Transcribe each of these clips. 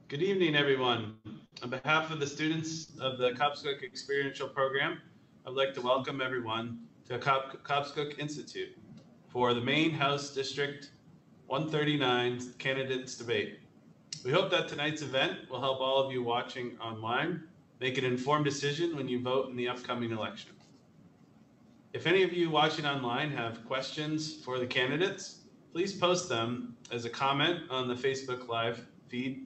Good evening, everyone. On behalf of the students of the Cobscook Experiential Program, I'd like to welcome everyone to Cobscook Institute for the Maine House District 139 Candidates Debate. We hope that tonight's event will help all of you watching online make an informed decision when you vote in the upcoming election. If any of you watching online have questions for the candidates, please post them as a comment on the Facebook Live feed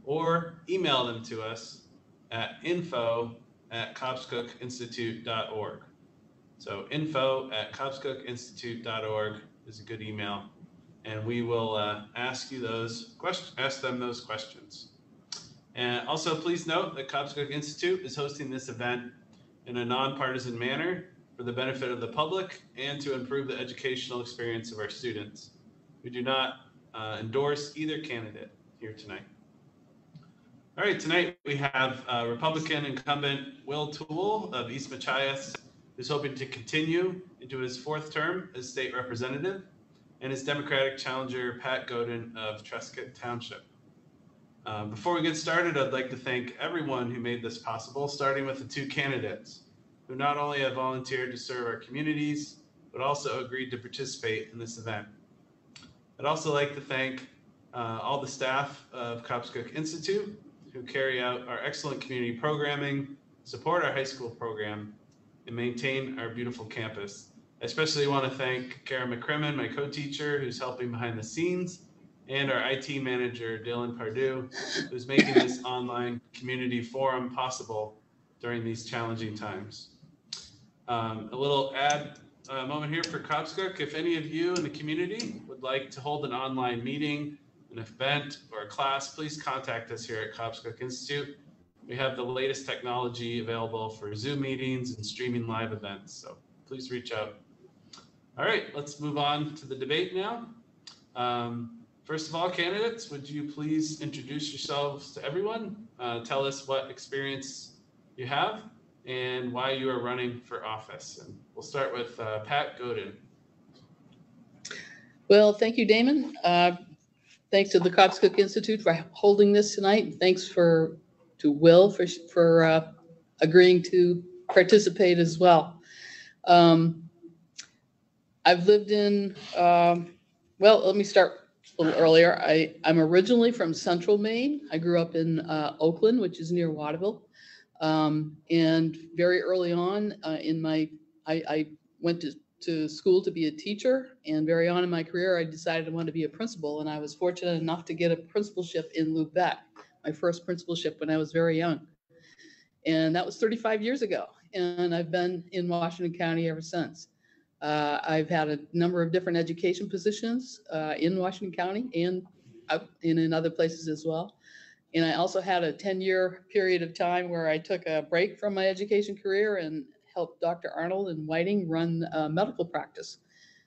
or email them to us at info@cobscookinstitute.org. So info@cobscookinstitute.org is a good email, and we will ask them those questions. And also, please note that Cobscook Institute is hosting this event in a nonpartisan manner for the benefit of the public and to improve the educational experience of our students. We do not endorse either candidate here tonight. All right, tonight we have Republican incumbent Will Toole of East Machias, who's hoping to continue into his fourth term as state representative, and his Democratic challenger Pat Godin of Trescott Township. Before we get started, I'd like to thank everyone who made this possible, starting with the two candidates who not only have volunteered to serve our communities, but also agreed to participate in this event. I'd also like to thank all the staff of Cobscook Institute who carry out our excellent community programming, support our high school program, and maintain our beautiful campus. I especially want to thank Kara McCrimmon, my co-teacher, who's helping behind the scenes, and our IT manager, Dylan Pardue, who's making this online community forum possible during these challenging times. A little moment here for Cobscook. If any of you in the community would like to hold an online meeting, an event, or a class, please contact us here at Cobscook Institute. We have the latest technology available for Zoom meetings and streaming live events, so please reach out. All right, let's move on to the debate now. First of all, candidates, would you please introduce yourselves to everyone? Tell us what experience you have and why you are running for office. And we'll start with Pat Godin. Well, thank you, Damon. Thanks to the Cobscook Institute for holding this tonight. Thanks to Will for agreeing to participate as well. I've lived in, well, let me start a little earlier. I'm originally from Central Maine. I grew up in Oakland, which is near Waterville. And very early on I went to school to be a teacher, and very on in my career, I decided I wanted to be a principal, and I was fortunate enough to get a principalship in Lubec, my first principalship when I was very young. And that was 35 years ago, and I've been in Washington County ever since. I've had a number of different education positions in Washington County and in other places as well. And I also had a 10-year period of time where I took a break from my education career and helped Dr. Arnold and Whiting run medical practice.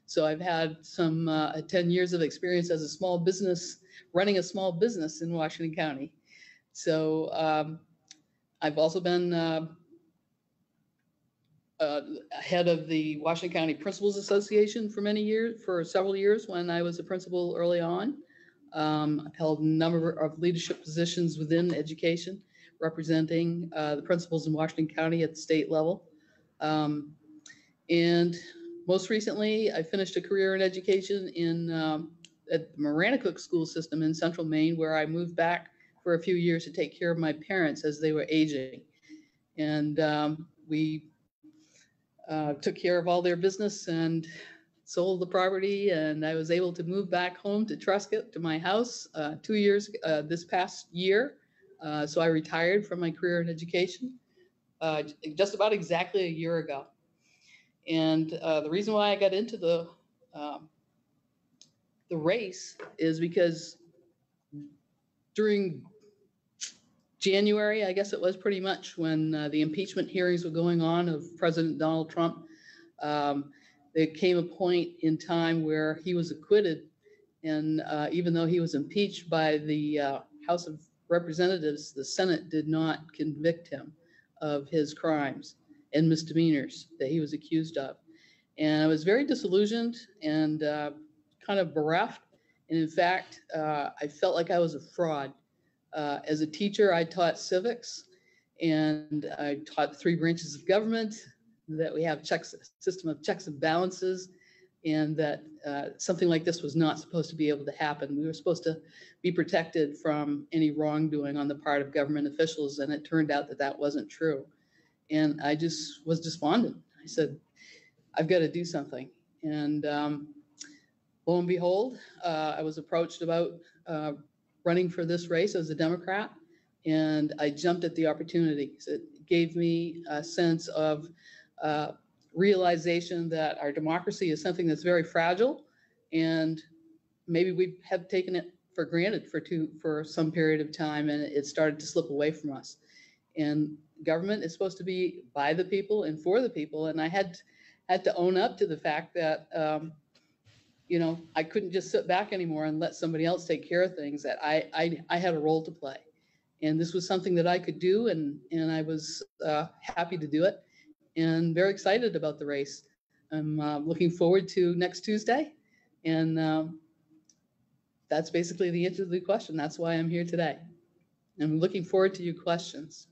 So I've had some 10 years of experience as running a small business in Washington County. So I've also been head of the Washington County Principals Association for several years when I was a principal early on. I've held a number of leadership positions within education, representing the principals in Washington County at the state level. And most recently, I finished a career in education at the Maranacook school system in Central Maine, where I moved back for a few years to take care of my parents as they were aging. And we took care of all their business and sold the property, and I was able to move back home to Trescott, to my house, 2 years this past year. So I retired from my career in education just about exactly a year ago. And the reason why I got into the race is because during January, I guess it was pretty much, when the impeachment hearings were going on of President Donald Trump, there came a point in time where he was acquitted. And even though he was impeached by the House of Representatives, the Senate did not convict him of his crimes and misdemeanors that he was accused of. And I was very disillusioned and kind of bereft. And in fact, I felt like I was a fraud As a teacher, I taught civics, and I taught 3 branches of government, that we have system of checks and balances, and that something like this was not supposed to be able to happen. We were supposed to be protected from any wrongdoing on the part of government officials, and it turned out that that wasn't true. And I just was despondent. I said, I've got to do something. And lo and behold, I was approached about running for this race as a Democrat, and I jumped at the opportunity. It gave me a sense of realization that our democracy is something that's very fragile, and maybe we have taken it for granted for some period of time, and it started to slip away from us. And government is supposed to be by the people and for the people, and I had to own up to the fact that I couldn't just sit back anymore and let somebody else take care of things. That I had a role to play, and this was something that I could do, and I was happy to do it, and very excited about the race. I'm looking forward to next Tuesday, and that's basically the answer to the question. That's why I'm here today. I'm looking forward to your questions.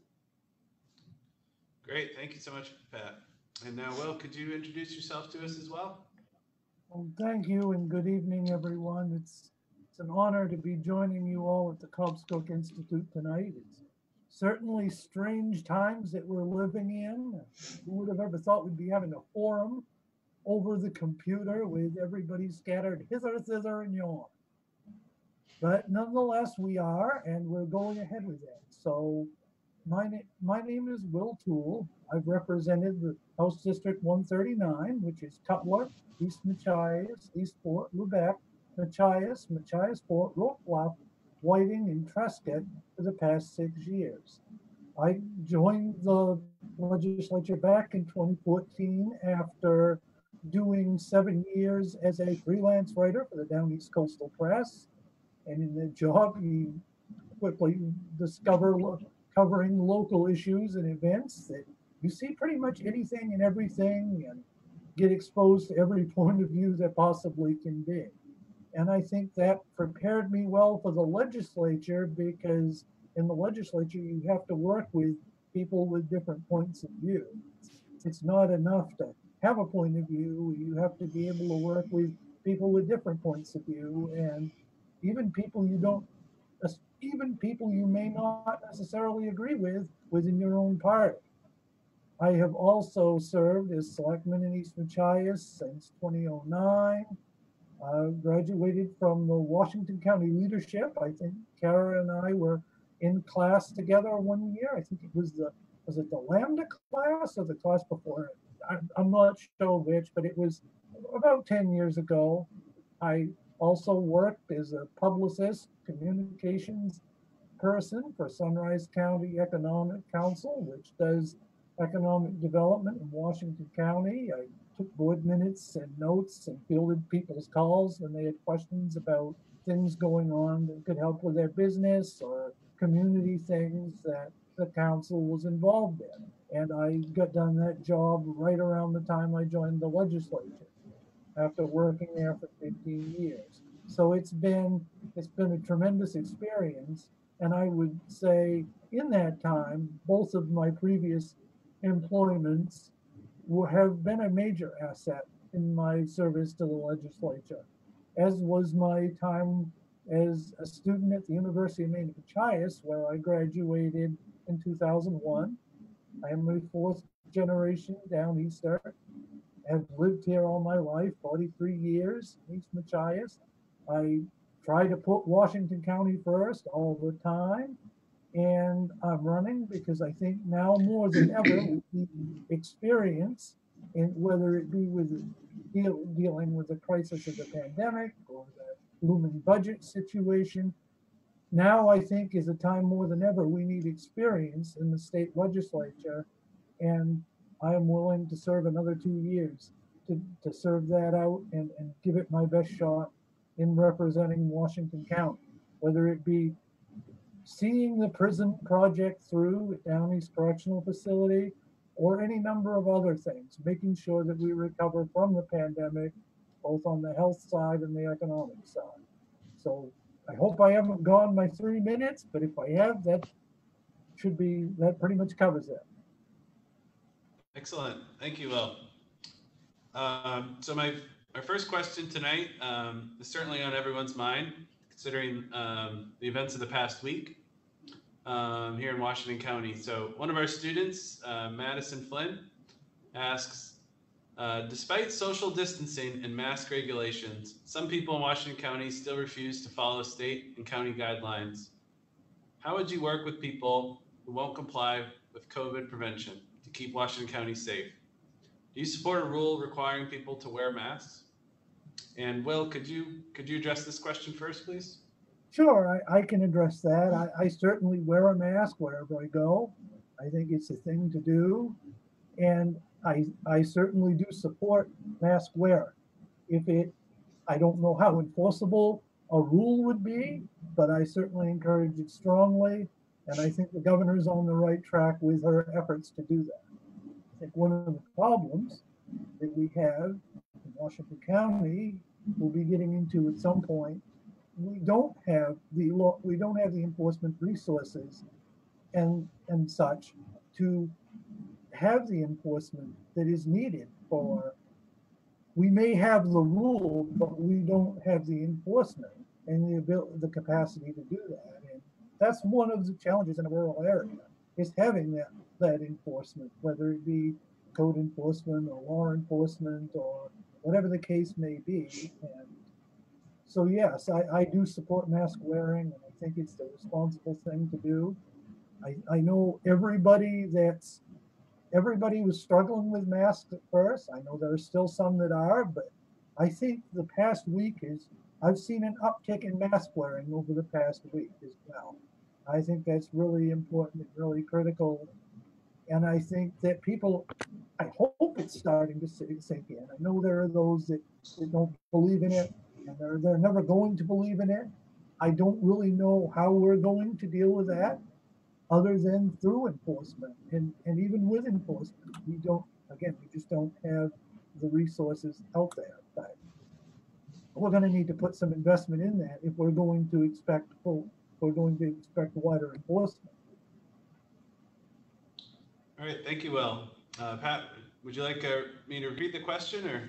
Great, thank you so much, Pat. And now, Will, could you introduce yourself to us as well? Well, thank you, and good evening, everyone. It's an honor to be joining you all at the Cobscook Institute tonight. It's certainly strange times that we're living in. Who would have ever thought we'd be having a forum over the computer with everybody scattered hither, thither, and yon? But nonetheless, we are, and we're going ahead with that. So my name is Will Toole. I've represented the House District 139, which is Cutler, East Machias, East Fort, Lubec, Machias, Machias Fort, Roque Bluff, Whiting, and Trescott for the past 6 years. I joined the legislature back in 2014 after doing 7 years as a freelance writer for the Down East Coastal Press. And in the job, you quickly discover covering local issues and events that you see pretty much anything and everything, and get exposed to every point of view that possibly can be. And I think that prepared me well for the legislature, because in the legislature, you have to work with people with different points of view. It's not enough to have a point of view. You have to be able to work with people with different points of view, and even people you may not necessarily agree with within your own party. I have also served as selectman in East Machias since 2009. Graduated from the Washington County leadership. I think Kara and I were in class together 1 year. I think it was the Lambda class or the class before it? I'm not sure which, but it was about 10 years ago. I also worked as a publicist, communications person for Sunrise County Economic Council, which does economic development in Washington County. I took board minutes and notes and fielded people's calls when they had questions about things going on that could help with their business or community things that the council was involved in. And I got done that job right around the time I joined the legislature, after working there for 15 years. So it's been a tremendous experience. And I would say in that time, both of my previous employments have been a major asset in my service to the legislature, as was my time as a student at the University of Maine at Machias, where I graduated in 2001. I am a 4th generation Down Easter. Have lived here all my life, 43 years in East Machias. I try to put Washington County first all the time. And I'm running because I think now more than ever, with the experience, in whether it be with dealing with the crisis of the pandemic or the looming budget situation, now I think is a time more than ever we need experience in the state legislature. And I am willing to serve another 2 years to serve that out and give it my best shot in representing Washington County, whether it be seeing the prison project through at Down East Correctional Facility or any number of other things, making sure that we recover from the pandemic, both on the health side and the economic side. So I hope I haven't gone my 3 minutes, but if I have, that pretty much covers it. Excellent. Thank you, Will. So my first question tonight is certainly on everyone's mind, considering the events of the past week here in Washington County. So one of our students, Madison Flynn, asks, despite social distancing and mask regulations, some people in Washington County still refuse to follow state and county guidelines. How would you work with people who won't comply with COVID prevention to keep Washington County safe? Do you support a rule requiring people to wear masks? And Will, could you address this question first, please? Sure, I can address that. I certainly wear a mask wherever I go. I think it's a thing to do. And I certainly do support mask wear. I don't know how enforceable a rule would be, but I certainly encourage it strongly. And I think the governor's on the right track with her efforts to do that. I think one of the problems that we have in Washington County, we'll be getting into at some point, we don't have the enforcement resources and such to have the enforcement that is needed for. We may have the rule, but we don't have the enforcement and the capacity to do that. And that's one of the challenges in a rural area, is having that enforcement, whether it be code enforcement or law enforcement or whatever the case may be. And so yes, I do support mask wearing, and I think it's the responsible thing to do. I know everybody was struggling with masks at first. I know there are still some that are, but I think the past week I've seen an uptick in mask wearing over the past week as well. I think that's really important and really critical. And I think that I hope it's starting to sink in. I know there are those that don't believe in it, and they're never going to believe in it. I don't really know how we're going to deal with that other than through enforcement. And even with enforcement, we just don't have the resources out there. But we're going to need to put some investment in that if we're going to expect wider enforcement. All right, thank you, Will. Pat, would you like me to repeat the question, or?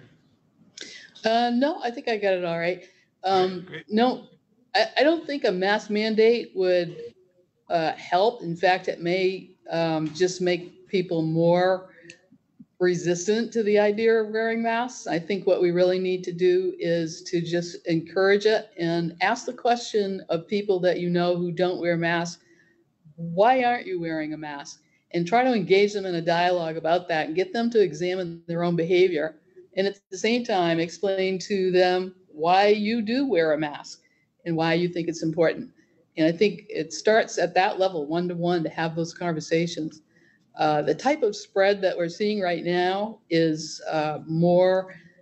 No, I think I got it all right. Great. No, I don't think a mask mandate would help. In fact, it may just make people more resistant to the idea of wearing masks. I think what we really need to do is to just encourage it and ask the question of people that you know who don't wear masks, why aren't you wearing a mask? And try to engage them in a dialogue about that and get them to examine their own behavior. And at the same time, explain to them why you do wear a mask and why you think it's important. And I think it starts at that level, one-to-one, to have those conversations. The type of spread that we're seeing right now is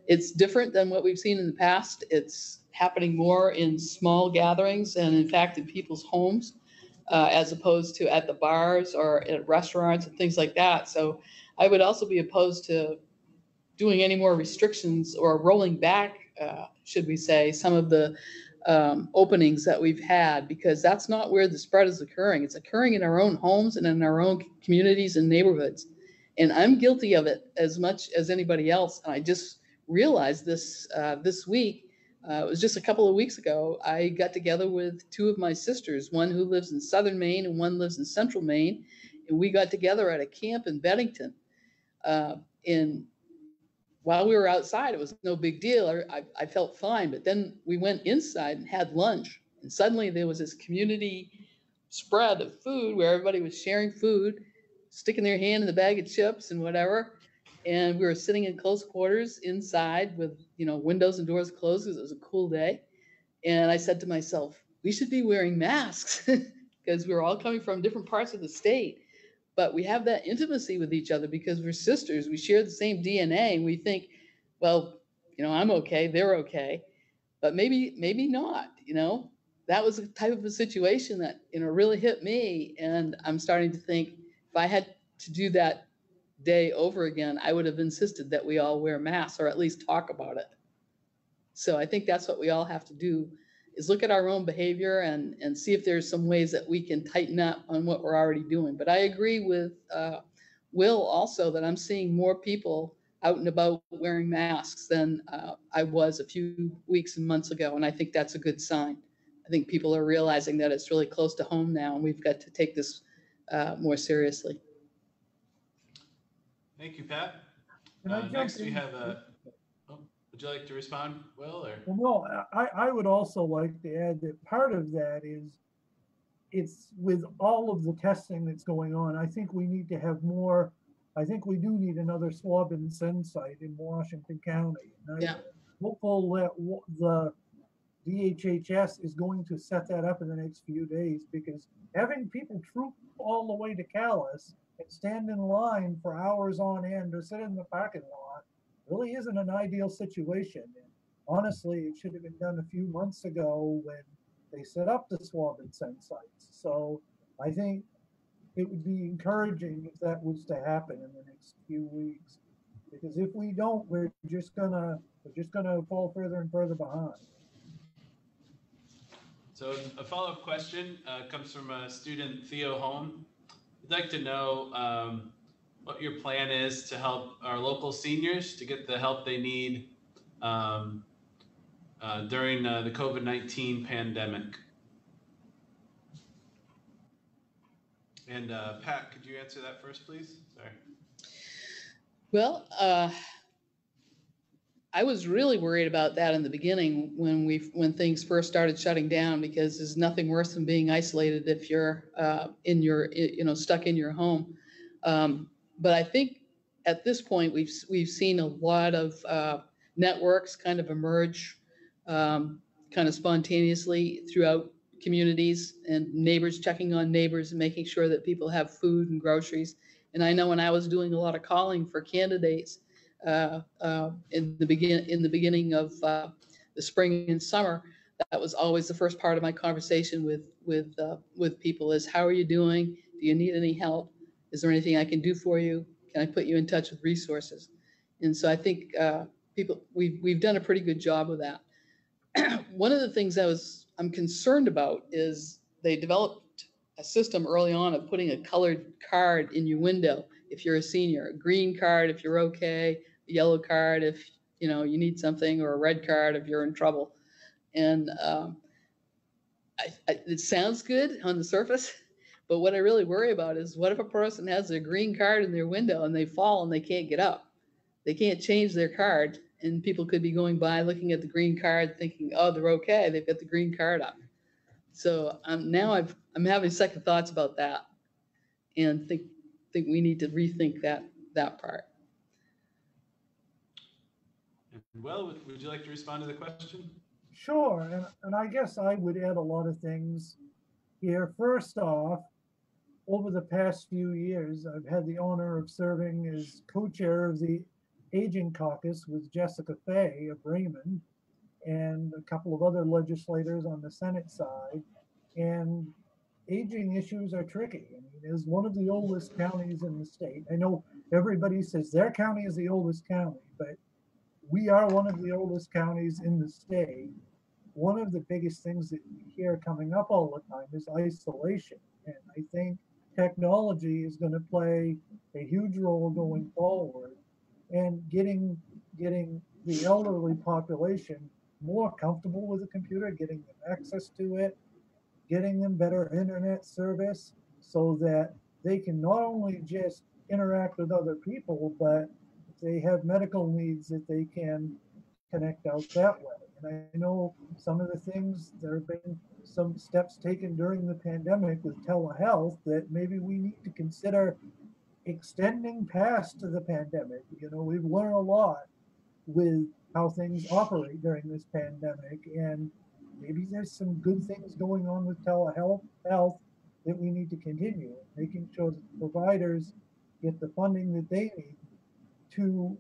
it's different than what we've seen in the past. It's happening more in small gatherings and, in fact, in people's homes, as opposed to at the bars or at restaurants and things like that. So I would also be opposed to doing any more restrictions or rolling back, should we say, some of the openings that we've had, because that's not where the spread is occurring. It's occurring in our own homes and in our own communities and neighborhoods. And I'm guilty of it as much as anybody else. And I just realized this week. It was just a couple of weeks ago. I got together with two of my sisters, one who lives in southern Maine and one lives in central Maine. And we got together at a camp in Bennington. And while we were outside, it was no big deal. I felt fine. But then we went inside and had lunch. And suddenly there was this community spread of food where everybody was sharing food, sticking their hand in the bag of chips and whatever. And we were sitting in close quarters inside with, windows and doors closed because it was a cool day. And I said to myself, we should be wearing masks because we're all coming from different parts of the state. But we have that intimacy with each other because we're sisters. We share the same DNA. And we think, well, I'm okay, they're okay. But maybe not, That was a type of a situation that, really hit me. And I'm starting to think if I had to do that day over again, I would have insisted that we all wear masks or at least talk about it. So I think that's what we all have to do is look at our own behavior and see if there's some ways that we can tighten up on what we're already doing. But I agree with Will also that I'm seeing more people out and about wearing masks than I was a few weeks and months ago. And I think that's a good sign. I think people are realizing that it's really close to home now, and we've got to take this more seriously. Thank you, Pat. Can I jump Next, we in? have would you like to respond, Will? Or? Well, no, I would also like to add that part of that is it's with all of the testing that's going on. I think we need to have more. I think we do need another swab and send site in Washington County. And Yeah. I'm hopeful that the DHHS is going to set that up in the next few days, because having people troop all the way to Calais and stand in line for hours on end or sit in the parking lot really isn't an ideal situation. And honestly, it should have been done a few months ago when they set up the swab and send sites. So I think it would be encouraging if that was to happen in the next few weeks, because if we don't, we're just gonna fall further and further behind. So a follow-up question comes from student Theo Holm. We'd like to know what your plan is to help our local seniors to get the help they need during the COVID-19 pandemic. And Pat, could you answer that first, please? Sorry. Well, I was really worried about that in the beginning when things first started shutting down, because there's nothing worse than being isolated if you're stuck in your home. But I think at this point we've seen a lot of networks kind of emerge kind of spontaneously throughout communities, and neighbors checking on neighbors and making sure that people have food and groceries. And I know when I was doing a lot of calling for candidates in the beginning of the spring and summer, that was always the first part of my conversation with people is, how are you doing? Do you need any help? Is there anything I can do for you? Can I put you in touch with resources? And so I think we've done a pretty good job of that. One of the things I'm concerned about is they developed a system early on of putting a colored card in your window if you're a senior, a green card if you're okay, a yellow card if you need something, or a red card if you're in trouble. And it sounds good on the surface, but what I really worry about is, what if a person has a green card in their window and they fall and they can't get up? They can't change their card, and people could be going by looking at the green card thinking, oh, they're okay, they've got the green card up. So now I'm having second thoughts about that, and think we need to rethink that part. Well, would you like to respond to the question? Sure, and I guess I would add a lot of things here. First off, over the past few years, I've had the honor of serving as co-chair of the Aging Caucus with Jessica Fay of Raymond and a couple of other legislators on the Senate side. And aging issues are tricky. I mean, as one of the oldest counties in the state, I know everybody says their county is the oldest county, but we are one of the oldest counties in the state. One of the biggest things that we hear coming up all the time is isolation. And I think technology is going to play a huge role going forward, and getting the elderly population more comfortable with a computer, getting them access to it, getting them better internet service so that they can not only just interact with other people, but if they have medical needs, that they can connect out that way. And I know some of the things, there have been some steps taken during the pandemic with telehealth that maybe we need to consider extending past the pandemic. We've learned a lot with how things operate during this pandemic, and maybe there's some good things going on with telehealth that we need to continue, making sure that the providers get the funding that they need to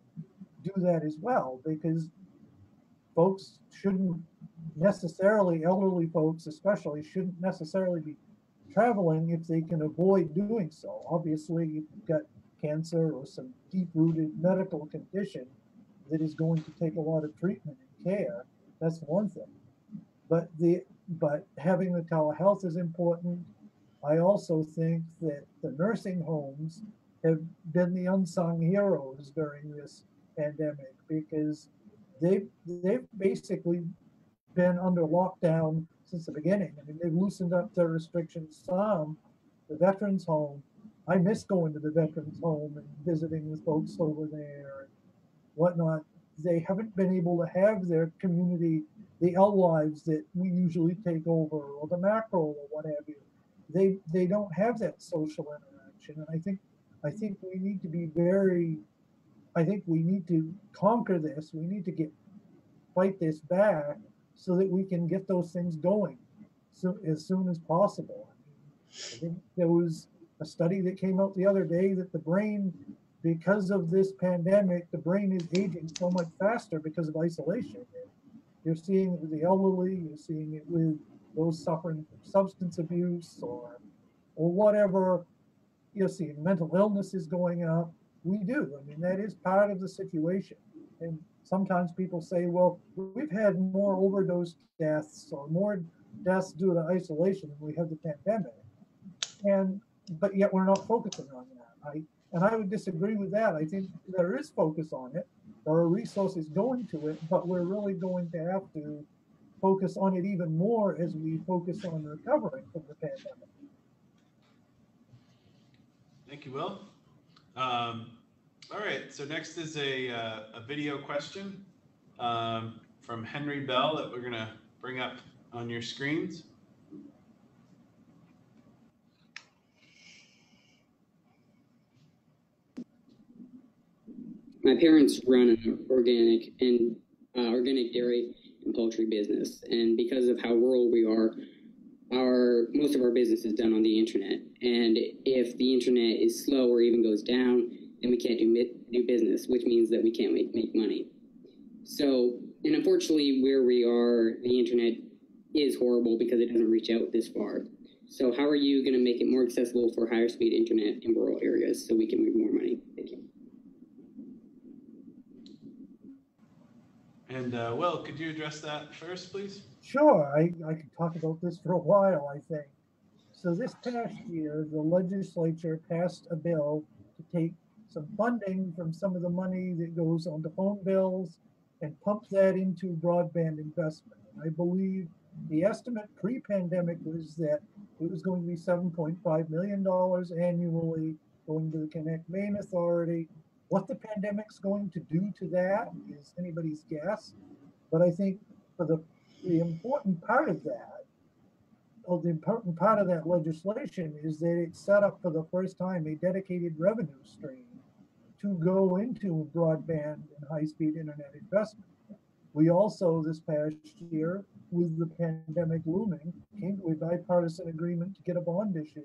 do that as well, because folks shouldn't necessarily, elderly folks especially, shouldn't necessarily be traveling if they can avoid doing so. Obviously, you've got cancer or some deep-rooted medical condition that is going to take a lot of treatment and care. That's one thing. But the but having the telehealth is important. I also think that the nursing homes have been the unsung heroes during this pandemic because they've basically been under lockdown since the beginning. I mean, they've loosened up their restrictions some. The veterans home, I miss going to the veterans home and visiting with folks over there and whatnot. They haven't been able to have their community, the L lives that we usually take over, or the macro, or what have you. They don't have that social interaction, and I think we need to be very. I think we need to conquer this. We need to fight this back so that we can get those things going so as soon as possible. I think there was a study that came out the other day that the brain, because of this pandemic, the brain is aging so much faster because of isolation. You're seeing it with the elderly, you're seeing it with those suffering from substance abuse or whatever. You're seeing mental illness is going up. We do. I mean, that is part of the situation. And sometimes people say, well, we've had more overdose deaths or more deaths due to isolation than we have the pandemic. But yet we're not focusing on that. I would disagree with that. I think there is focus on it. There are resources going to it, but we're really going to have to focus on it even more as we focus on recovering from the pandemic. Thank you, Will. All right, so next is a video question from Henry Bell that we're going to bring up on your screens. My parents run an organic dairy and poultry business, and because of how rural we are, most of our business is done on the internet. And if the internet is slow or even goes down, then we can't do business, which means that we can't make money. So, and unfortunately, where we are, the internet is horrible because it doesn't reach out this far. So, how are you going to make it more accessible for higher speed internet in rural areas so we can make more money? Thank you. And Will, could you address that first, please? Sure, I could talk about this for a while, I think. So this past year, the legislature passed a bill to take some funding from some of the money that goes on to phone bills and pump that into broadband investment. And I believe the estimate pre-pandemic was that it was going to be $7.5 million annually going to the Connect Maine Authority. What the pandemic's going to do to that is anybody's guess. But I think for the important part of that, the important part of that legislation is that it set up for the first time a dedicated revenue stream to go into broadband and high-speed internet investment. We also, this past year, with the pandemic looming, came to a bipartisan agreement to get a bond issue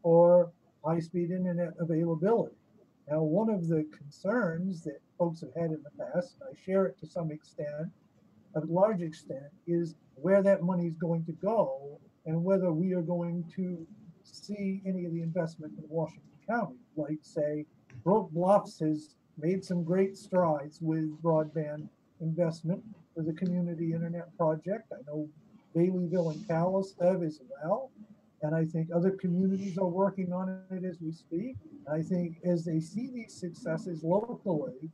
for high-speed internet availability. Now, one of the concerns that folks have had in the past, and I share it to some extent, a large extent, is where that money is going to go and whether we are going to see any of the investment in Washington County. Like, say, Broke Bluffs has made some great strides with broadband investment for the community internet project. I know Baileyville and Calais have as well. And I think other communities are working on it as we speak. I think as they see these successes locally,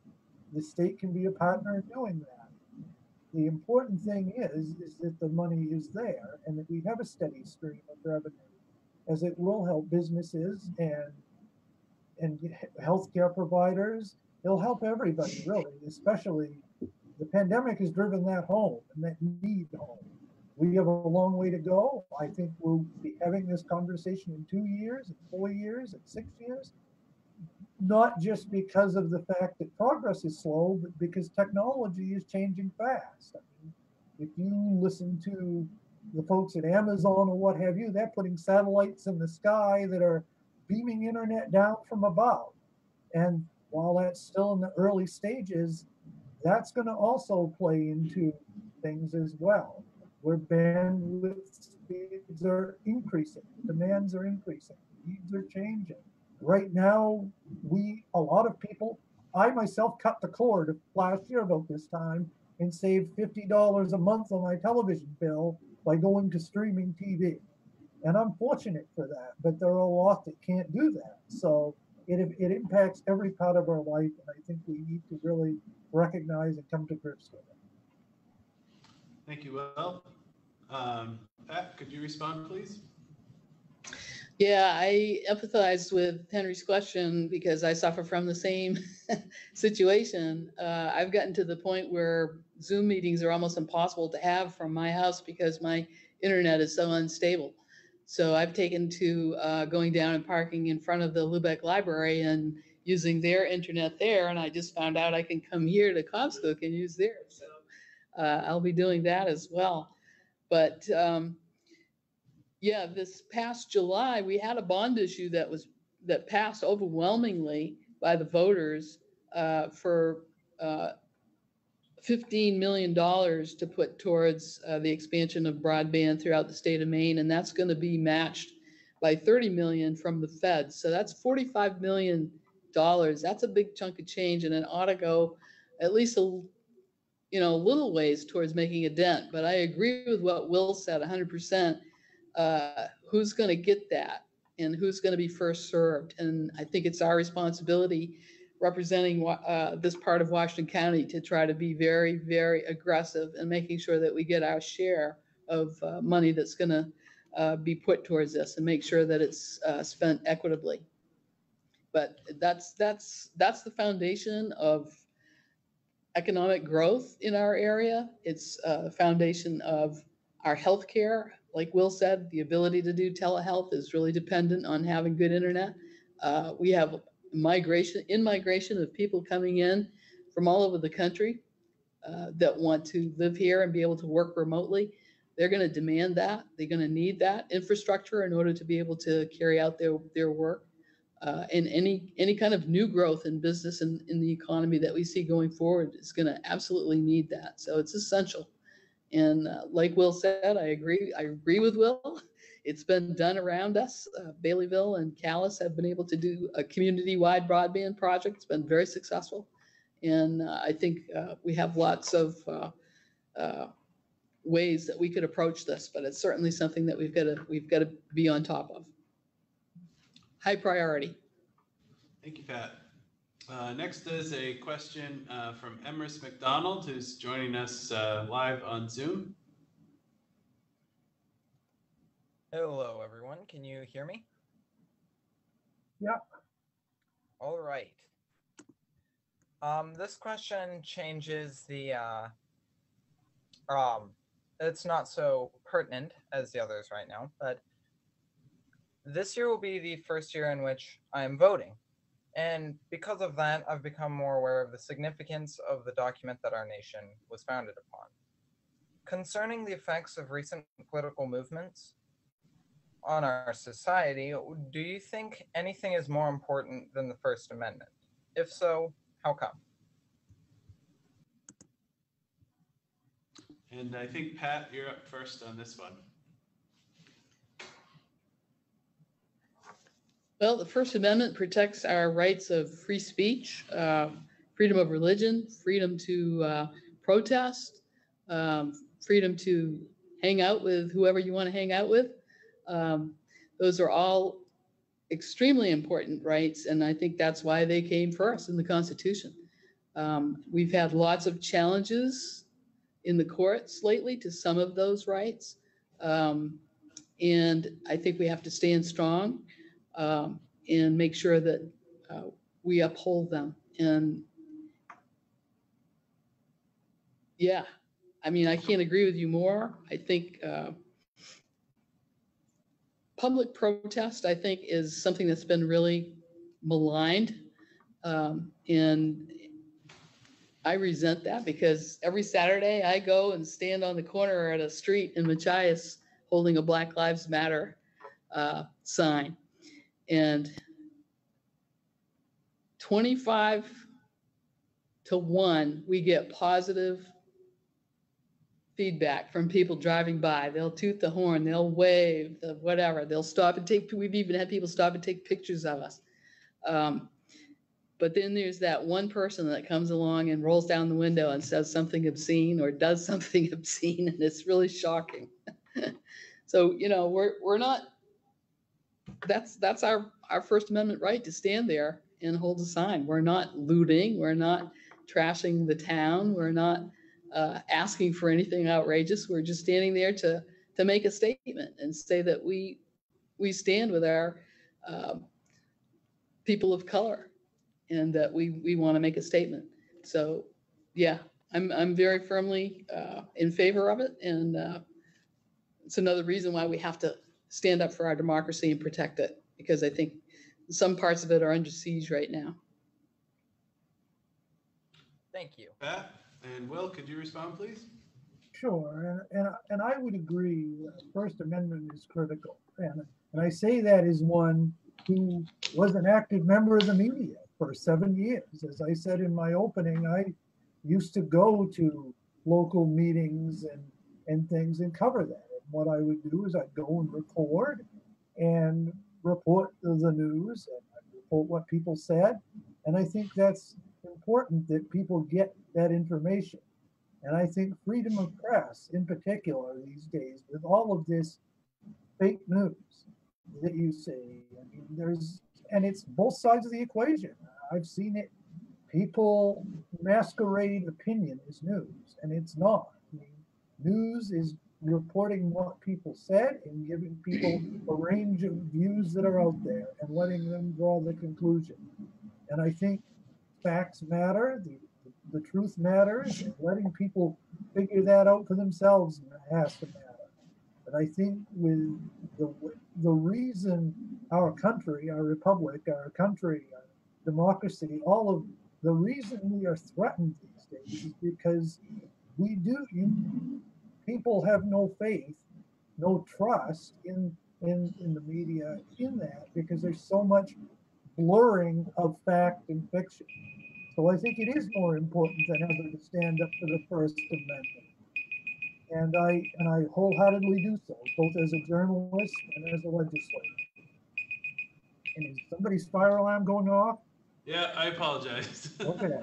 the state can be a partner in doing that. The important thing is that the money is there and that we have a steady stream of revenue, as it will help businesses and healthcare providers. It'll help everybody, really, especially the pandemic has driven that home and that need home. We have a long way to go. I think we'll be having this conversation in 2 years, in 4 years, in 6 years, not just because of the fact that progress is slow, but because technology is changing fast. I mean, if you listen to the folks at Amazon or what have you, they're putting satellites in the sky that are beaming internet down from above. And while that's still in the early stages, that's going to also play into things as well, where bandwidth speeds are increasing, demands are increasing, needs are changing. Right now, a lot of people, I myself cut the cord last year about this time and saved $50 a month on my television bill by going to streaming TV. And I'm fortunate for that, but there are a lot that can't do that. So it impacts every part of our life, and I think we need to really recognize and come to grips with it. Thank you, Will. Pat, could you respond, please? Yeah, I empathize with Henry's question because I suffer from the same situation. I've gotten to the point where Zoom meetings are almost impossible to have from my house because my internet is so unstable. So I've taken to going down and parking in front of the Lubeck Library and using their internet there. And I just found out I can come here to Cobscook and use theirs. So I'll be doing that as well. But yeah, this past July, we had a bond issue that passed overwhelmingly by the voters for $15 million to put towards the expansion of broadband throughout the state of Maine, and that's going to be matched by $30 million from the feds. So that's $45 million. That's a big chunk of change, and it ought to go at least a little ways towards making a dent. But I agree with what Will said 100%. Who's going to get that and who's going to be first served? And I think it's our responsibility representing this part of Washington County to try to be very, very aggressive in making sure that we get our share of money that's going to be put towards this and make sure that it's spent equitably. But that's the foundation of economic growth in our area. It's a foundation of our healthcare. Like Will said, the ability to do telehealth is really dependent on having good internet. We have migration of people coming in from all over the country that want to live here and be able to work remotely. They're going to demand that. They're going to need that infrastructure in order to be able to carry out their work. And any kind of new growth in business and in the economy that we see going forward is going to absolutely need that. So it's essential. And like Will said, I agree with Will. It's been done around us. Baileyville and Calais have been able to do a community-wide broadband project. It's been very successful. And I think we have lots of ways that we could approach this, but it's certainly something that we've got to be on top of. High priority. Thank you, Pat. Next is a question from Emrys McDonald, who's joining us live on Zoom. Hello, everyone. Can you hear me? Yeah. All right. This question changes the, it's not so pertinent as the others right now, but this year will be the first year in which I am voting. And because of that, I've become more aware of the significance of the document that our nation was founded upon. Concerning the effects of recent political movements on our society, do you think anything is more important than the First Amendment? If so, how come? And I think, Pat, you're up first on this one. Well, the First Amendment protects our rights of free speech, freedom of religion, freedom to protest, freedom to hang out with whoever you want to hang out with. Those are all extremely important rights, and I think that's why they came first in the Constitution. We've had lots of challenges in the courts lately to some of those rights, and I think we have to stand strong and make sure that we uphold them. And yeah, I mean, I can't agree with you more. I think public protest, I think, is something that's been really maligned. And I resent that because every Saturday I go and stand on the corner at a street in Machias holding a Black Lives Matter sign. And 25 to 1, we get positive feedback from people driving by. They'll toot the horn, they'll wave, whatever. They'll stop and we've even had people stop and take pictures of us. But then there's that one person that comes along and rolls down the window and says something obscene or does something obscene, and it's really shocking. So, we're not, that's our First Amendment right to stand there and hold a sign. We're not looting. We're not trashing the town. We're not asking for anything outrageous. We're just standing there to make a statement and say that we stand with our people of color and that we want to make a statement. So, yeah, I'm very firmly in favor of it, and it's another reason why we have to stand up for our democracy and protect it, because I think some parts of it are under siege right now. Thank you. Pat and Will, could you respond, please? Sure, and I would agree that First Amendment is critical. And I say that as one who was an active member of the media for 7 years. As I said in my opening, I used to go to local meetings and things and cover that. And what I would do is I'd go and record and report the news and I'd report what people said. And I think that's important that people get that information. And I think freedom of press in particular these days, with all of this fake news that you see, I mean, and it's both sides of the equation. I've seen it. People masquerade opinion as news, and it's not. I mean, news is reporting what people said and giving people a range of views that are out there and letting them draw the conclusion. And I think facts matter, the truth matters, and letting people figure that out for themselves has to matter. But I think with the reason our country, our republic, our country, our democracy, all of the reason we are threatened these days is because people have no faith, no trust in the media, in that, because there's so much blurring of fact and fiction. So I think it is more important than ever to stand up for the First Amendment. And I wholeheartedly do so, both as a journalist and as a legislator. And is somebody's fire alarm going off? Yeah, I apologize. Okay.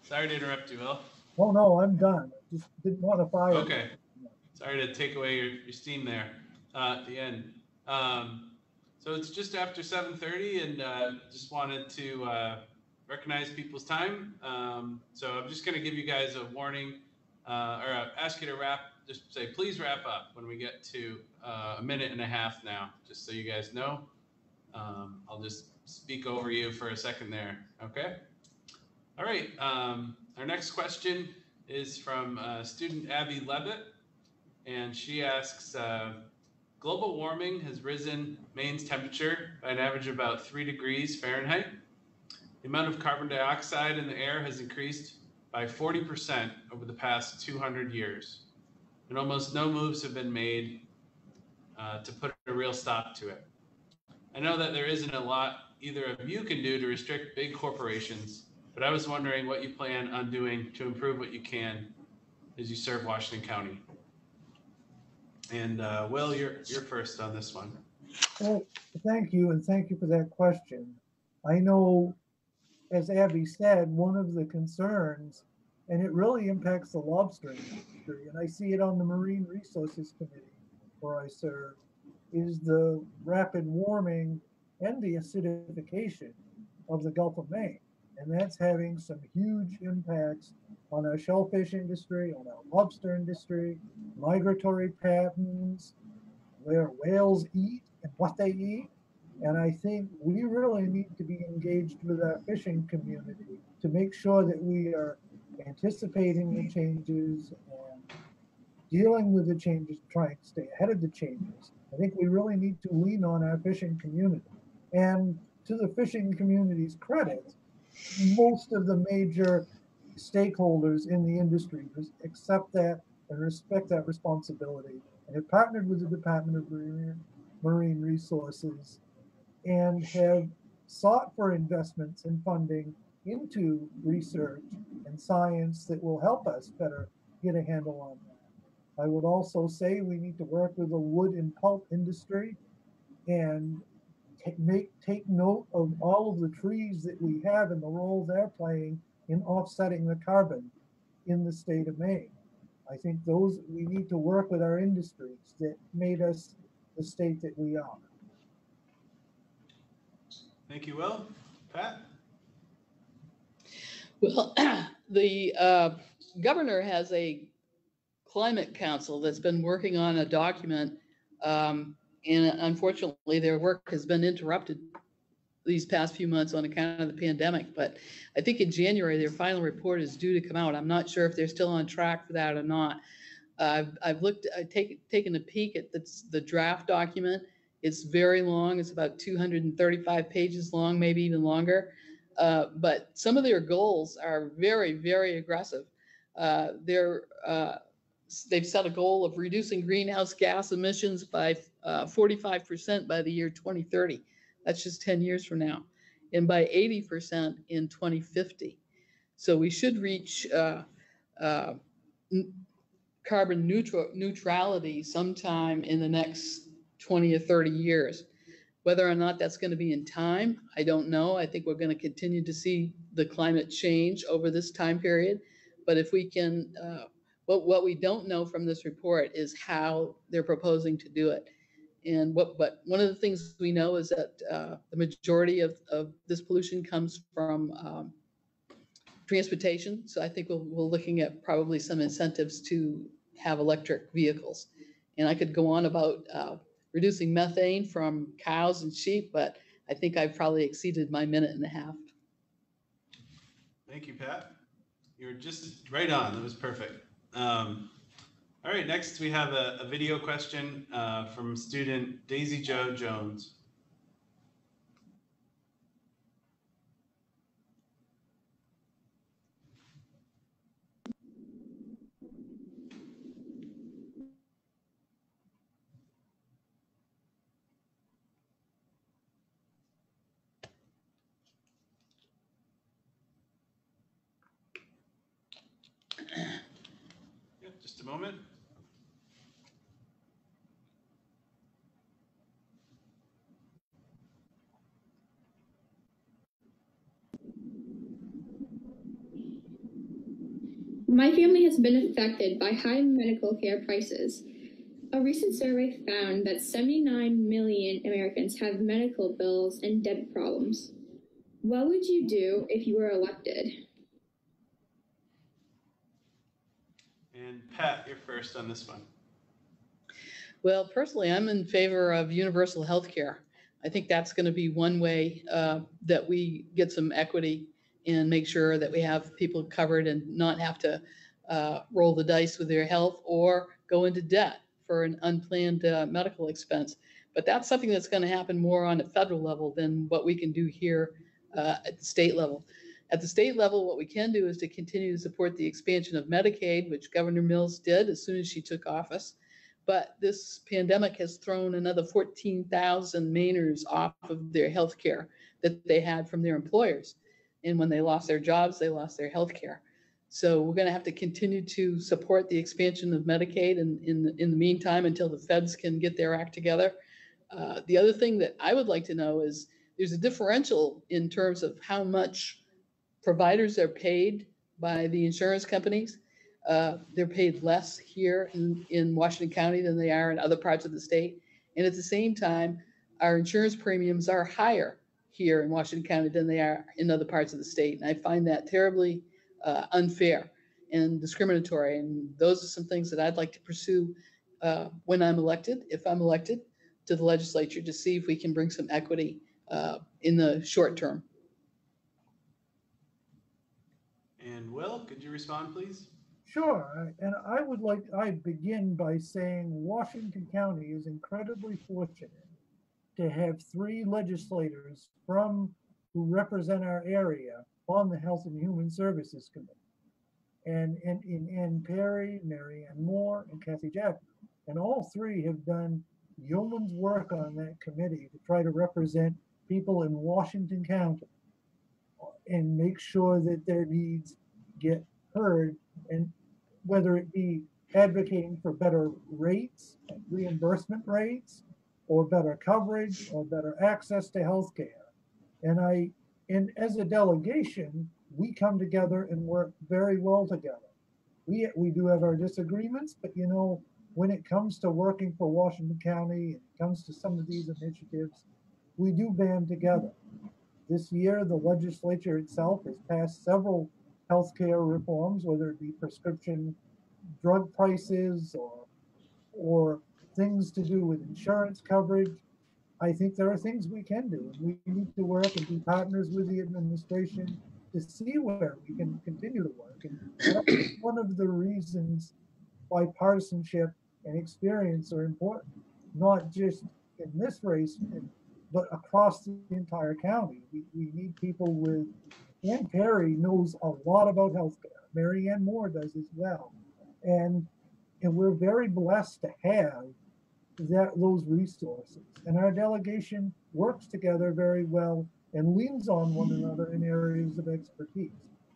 Sorry to interrupt you, Will. Oh no, I'm done. I just didn't want to fire. Okay. Sorry to take away your steam there at the end. So it's just after 7:30, and just wanted to recognize people's time. So I'm just going to give you guys a warning, or ask you to just say, please wrap up when we get to a minute and a half now, just so you guys know. I'll just speak over you for a second there. Okay. All right. Our next question is from student Abby Levitt, and she asks, global warming has risen Maine's temperature by an average of about 3 degrees Fahrenheit. The amount of carbon dioxide in the air has increased by 40% over the past 200 years, and almost no moves have been made to put a real stop to it. I know that there isn't a lot either of you can do to restrict big corporations, but I was wondering what you plan on doing to improve what you can as you serve Washington County. And Will, you're first on this one. Well, thank you, and thank you for that question. I know, as Abby said, one of the concerns, and it really impacts the lobster industry, and I see it on the Marine Resources Committee where I serve, is the rapid warming and the acidification of the Gulf of Maine. And that's having some huge impacts on our shellfish industry, on our lobster industry, migratory patterns, where whales eat and what they eat. And I think we really need to be engaged with our fishing community to make sure that we are anticipating the changes and dealing with the changes, trying to stay ahead of the changes. I think we really need to lean on our fishing community. And to the fishing community's credit, most of the major stakeholders in the industry accept that and respect that responsibility, and have partnered with the Department of Marine Resources and have sought for investments and funding into research and science that will help us better get a handle on that. I would also say we need to work with the wood and pulp industry and take note of all of the trees that we have and the role they're playing in offsetting the carbon in the state of Maine. I think we need to work with our industries that made us the state that we are. Thank you, Will. Pat? Well, the governor has a climate council that's been working on a document, and unfortunately their work has been interrupted these past few months on account of the pandemic. But I think in January their final report is due to come out. I'm not sure if they're still on track for that or not. I've taken a peek at the draft document. It's very long. It's about 235 pages long, maybe even longer. But some of their goals are very, very aggressive. They've set a goal of reducing greenhouse gas emissions by 45% by the year 2030. That's just 10 years from now, and by 80% in 2050. So we should reach carbon neutrality sometime in the next 20 or 30 years. Whether or not that's going to be in time, I don't know. I think we're going to continue to see the climate change over this time period. But if we can, what we don't know from this report is how they're proposing to do it. But one of the things we know is that the majority of this pollution comes from transportation. So I think we're looking at probably some incentives to have electric vehicles. And I could go on about reducing methane from cows and sheep, but I think I've probably exceeded my minute and a half. Thank you, Pat. You're just right on. That was perfect. All right, next we have a video question from student Daisy Jo Jones. Yeah, just a moment. My family has been affected by high medical care prices. A recent survey found that 79 million Americans have medical bills and debt problems. What would you do if you were elected? And Pat, you're first on this one. Well, personally, I'm in favor of universal health care. I think that's going to be one way that we get some equity and make sure that we have people covered and not have to roll the dice with their health or go into debt for an unplanned medical expense. But that's something that's going to happen more on a federal level than what we can do here at the state level. At the state level, what we can do is to continue to support the expansion of Medicaid, which Governor Mills did as soon as she took office. But this pandemic has thrown another 14,000 Mainers off of their health care that they had from their employers. And when they lost their jobs, they lost their health care. So we're going to have to continue to support the expansion of Medicaid in the meantime until the feds can get their act together. The other thing that I would like to know is there's a differential in terms of how much providers are paid by the insurance companies. They're paid less here in Washington County than they are in other parts of the state. And at the same time, our insurance premiums are higher here in Washington County than they are in other parts of the state. And I find that terribly unfair and discriminatory. And those are some things that I'd like to pursue when I'm elected, if I'm elected to the legislature, to see if we can bring some equity in the short term. And Will, could you respond, please? Sure, and I begin by saying Washington County is incredibly fortunate to have 3 legislators who represent our area on the Health and Human Services Committee. And in Ann Perry, Mary Ann Moore, and Kathy Jackson. And all 3 have done yeoman's work on that committee to try to represent people in Washington County and make sure that their needs get heard, and whether it be advocating for better rates, reimbursement rates, or better coverage, or better access to health care. And as a delegation, we come together and work very well together. we do have our disagreements, but you know, when it comes to working for Washington County, and it comes to some of these initiatives, we do band together. This year, the legislature itself has passed several healthcare reforms, whether it be prescription drug prices or things to do with insurance coverage. I think there are things we can do, and we need to work and be partners with the administration to see where we can continue to work. And that's one of the reasons why partisanship and experience are important, not just in this race, but across the entire county. We need people with, Ann Perry knows a lot about healthcare. Mary Ann Moore does as well. And we're very blessed to have those resources. And our delegation works together very well and leans on one another in areas of expertise.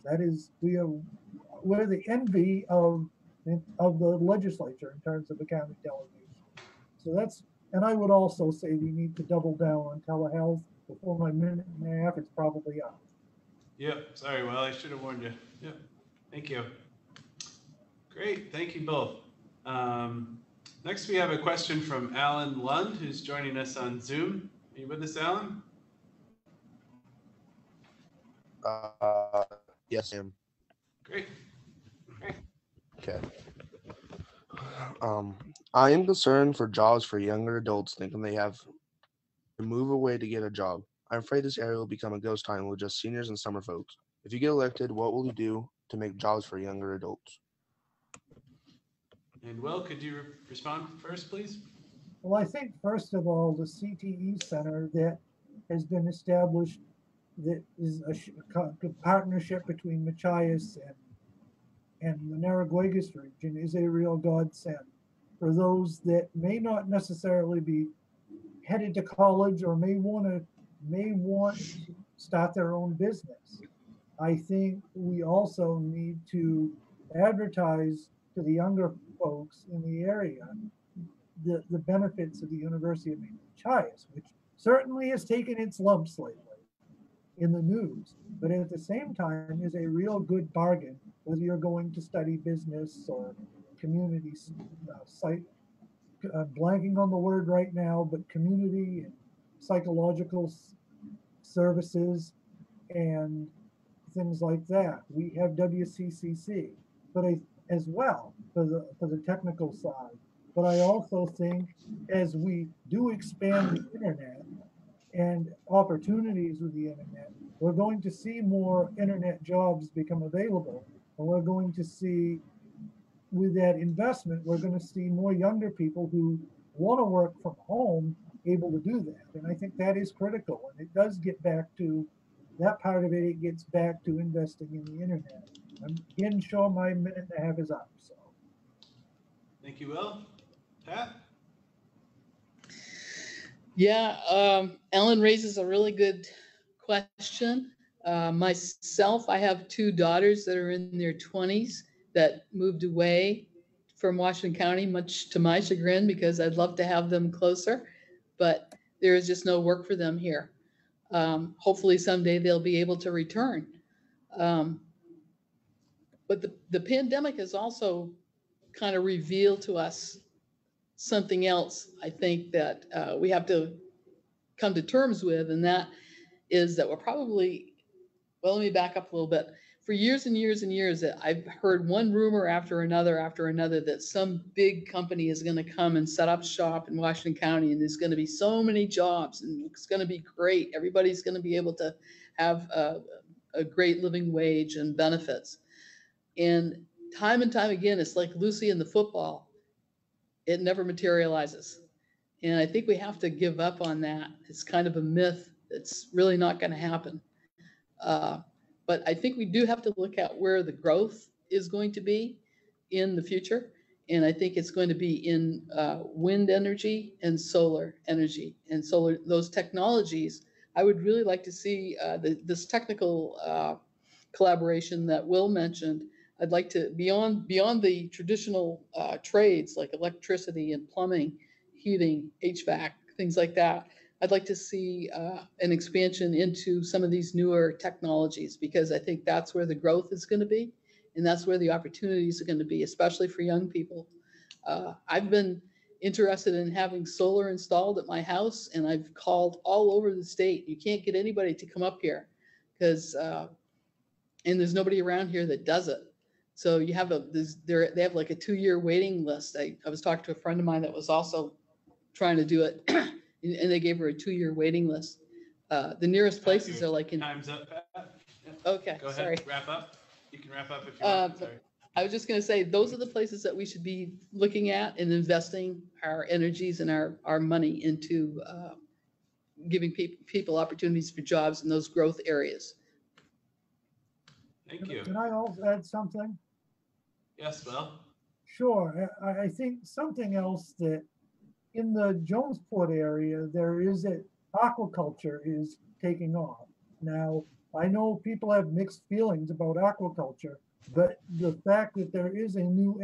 That is, we're the envy of the legislature in terms of the county delegation. So that's, and I would also say we need to double down on telehealth. Before my minute and a half, it's probably up. Yep, sorry, well, I should have warned you. Yep, thank you. Great, thank you both. Next, we have a question from Alan Lund, who's joining us on Zoom. Are you with us, Alan? Yes, I am. Great. Okay. I am concerned for jobs for younger adults thinking they have to move away to get a job. I'm afraid this area will become a ghost town with just seniors and summer folks. If you get elected, what will you do to make jobs for younger adults? And Will, could you respond first, please? Well, I think first of all, the CTE Center that has been established, that is a partnership between Machias and the Narraguagus region, is a real godsend for those that may not necessarily be headed to college or may want to start their own business. I think we also need to advertise to the younger folks in the area the benefits of the University of Maine Machias, which certainly has taken its lumps lately in the news, but at the same time is a real good bargain, whether you're going to study business or community site. Blanking on the word right now, but community and psychological services and things like that. We have WCCC, but as well for the technical side. But I also think as we do expand the internet and opportunities with the internet, we're going to see more internet jobs become available, and we're going to see, with that investment, we're going to see more younger people who want to work from home able to do that. And I think that is critical. And it does get back to that part of it. It gets back to investing in the internet. I'm again sure my minute and a half is up. So Thank you, Will. Pat? Yeah, Ellen raises a really good question. Myself, I have two daughters that are in their 20s that moved away from Washington County, much to my chagrin, because I'd love to have them closer, but there is just no work for them here. Hopefully someday they'll be able to return. But the pandemic has also kind of revealed to us something else, I think, that we have to come to terms with, and that is that we're probably, well, let me back up a little bit. For years and years and years, that I've heard one rumor after another that some big company is going to come and set up shop in Washington County, and there's going to be so many jobs, and it's going to be great. Everybody's going to be able to have a great living wage and benefits. And time again, it's like Lucy and the football. It never materializes. And I think we have to give up on that. It's kind of a myth. It's really not going to happen. But I think we do have to look at where the growth is going to be in the future. And I think it's going to be in wind energy and solar energy. And solar, those technologies, I would really like to see this technical collaboration that Will mentioned. I'd like to, beyond the traditional trades like electricity and plumbing, heating, HVAC, things like that, I'd like to see an expansion into some of these newer technologies, because I think that's where the growth is going to be. And that's where the opportunities are going to be, especially for young people. I've been interested in having solar installed at my house, and I've called all over the state. You can't get anybody to come up here because, and there's nobody around here that does it. So you have they have like a 2-year waiting list. I was talking to a friend of mine that was also trying to do it, and they gave her a 2-year waiting list. The nearest places are like in. Time's up, Pat. Yep. Okay, Go ahead. sorry. Wrap up. You can wrap up if you want. Sorry. I was just going to say, those are the places that we should be looking at and investing our energies and our money into giving people opportunities for jobs in those growth areas. Thank you. Can I also add something? Yes, Will. Sure. I think something else that in the Jonesport area, there is aquaculture is taking off. Now, I know people have mixed feelings about aquaculture, but the fact that there is a new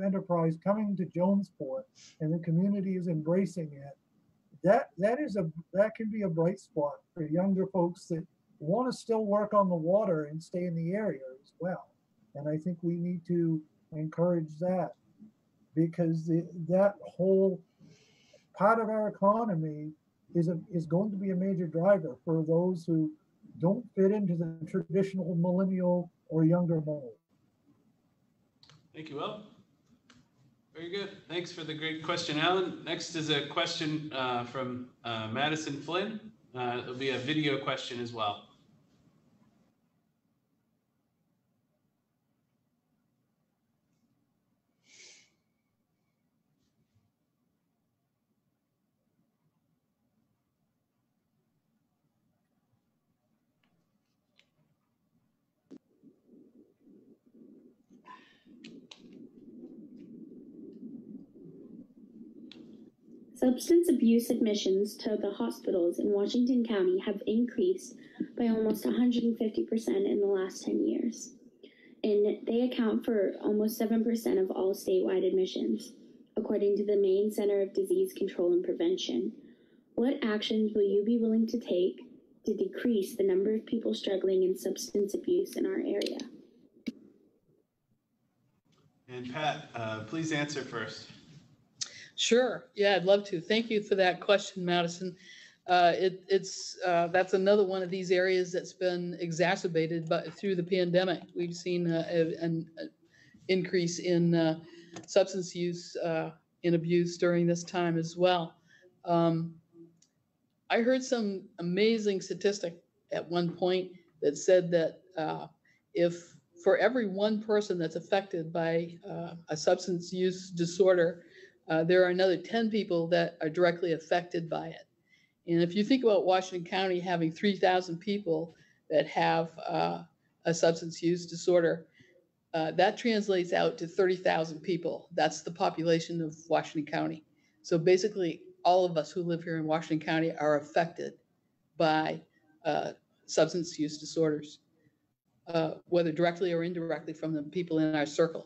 enterprise coming to Jonesport and the community is embracing it, that can be a bright spot for younger folks that want to still work on the water and stay in the area as well. And I think we need to encourage that, because that whole part of our economy is going to be a major driver for those who don't fit into the traditional millennial or younger mold. Thank you, Will. Very good. Thanks for the great question, Alan. Next is a question from Madison Flynn. It'll be a video question as well. Substance abuse admissions to the hospitals in Washington County have increased by almost 150% in the last 10 years. And they account for almost 7% of all statewide admissions, according to the Maine Center of Disease Control and Prevention. What actions will you be willing to take to decrease the number of people struggling in substance abuse in our area? And Pat, please answer first. Sure. Yeah, I'd love to. Thank you for that question, Madison. That's another one of these areas that's been exacerbated through the pandemic. We've seen an increase in substance use and abuse during this time as well. I heard some amazing statistic at one point that said that if for every one person that's affected by a substance use disorder, there are another 10 people that are directly affected by it. And if you think about Washington County having 3,000 people that have a substance use disorder, that translates out to 30,000 people. That's the population of Washington County. So basically, all of us who live here in Washington County are affected by substance use disorders, whether directly or indirectly from the people in our circle.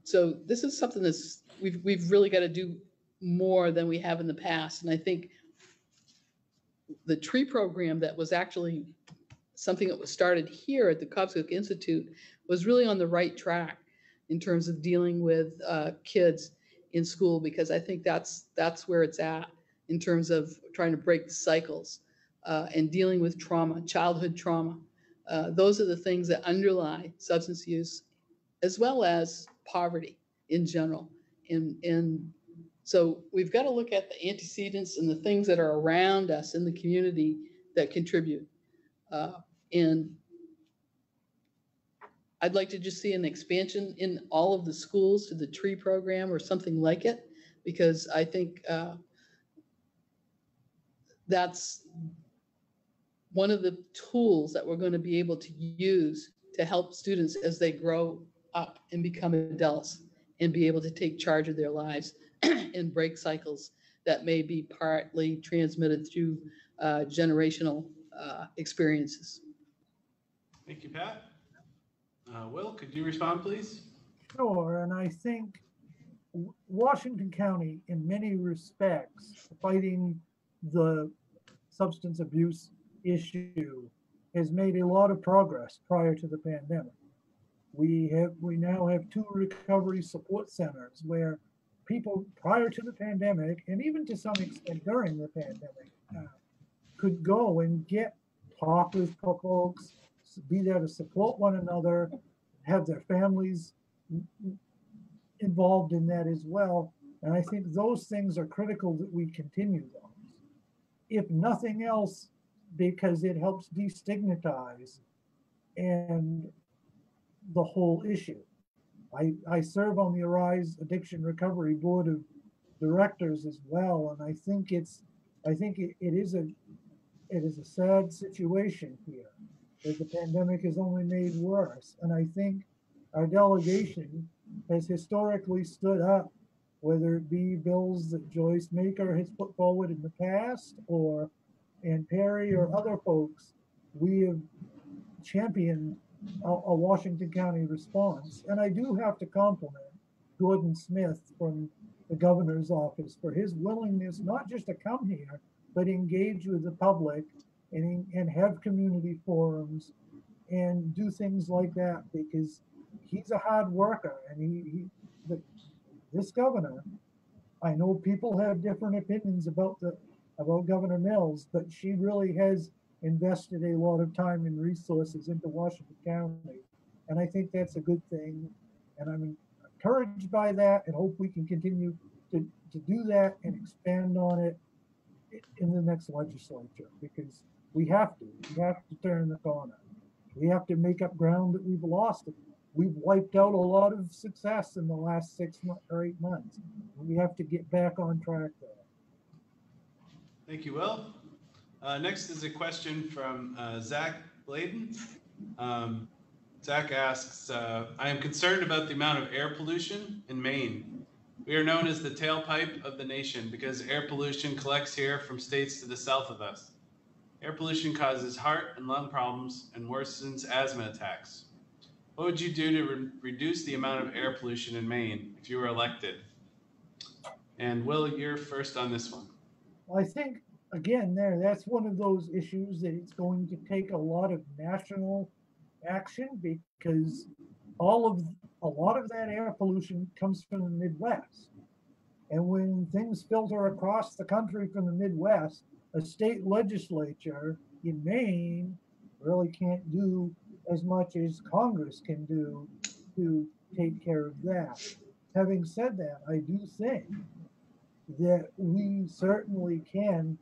So this is something that's we've really got to do more than we have in the past. And I think the tree program that was actually something that was started here at the Cobscook Institute was really on the right track in terms of dealing with kids in school, because I think that's where it's at in terms of trying to break the cycles and dealing with trauma, childhood trauma. Those are the things that underlie substance use, as well as poverty in general. And so we've got to look at the antecedents and the things that are around us in the community that contribute. And I'd like to just see an expansion in all of the schools to the tree program or something like it, because I think that's one of the tools that we're going to be able to use to help students as they grow up and become adults and be able to take charge of their lives and break cycles that may be partly transmitted through generational experiences. Thank you, Pat. Will, could you respond, please? Sure, and I think Washington County, in many respects, fighting the substance abuse issue, has made a lot of progress prior to the pandemic. We now have 2 recovery support centers where people prior to the pandemic, and even to some extent during the pandemic, could go and talk with folks, be there to support one another, have their families involved in that as well. And I think those things are critical that we continue those. If nothing else, because it helps destigmatize and the whole issue. I serve on the Arise Addiction Recovery Board of Directors as well, and I think it is a sad situation here that the pandemic has only made worse. And I think our delegation has historically stood up, whether it be bills that Joyce Maker has put forward in the past, or Ann Perry or other folks. We have championed a Washington County response. And I do have to compliment Gordon Smith from the governor's office for his willingness not just to come here, but engage with the public and have community forums and do things like that, because he's a hard worker. And this governor, I know people have different opinions about Governor Mills, but she really has invested a lot of time and resources into Washington County. And I think that's a good thing. And I'm encouraged by that and hope we can continue to do that and expand on it in the next legislature, because we have to turn the corner. We have to make up ground that we've lost. We've wiped out a lot of success in the last 6 or 8 months. We have to get back on track there. Thank you, Will. Next is a question from Zach Bladen. Zach asks, I am concerned about the amount of air pollution in Maine. We are known as the tailpipe of the nation because air pollution collects here from states to the south of us. Air pollution causes heart and lung problems and worsens asthma attacks. What would you do to reduce the amount of air pollution in Maine if you were elected? And Will, you're first on this one. Well, I think, again, that's one of those issues that it's going to take a lot of national action, because a lot of that air pollution comes from the Midwest. And when things filter across the country from the Midwest, a state legislature in Maine really can't do as much as Congress can do to take care of that. Having said that, I do think that we certainly can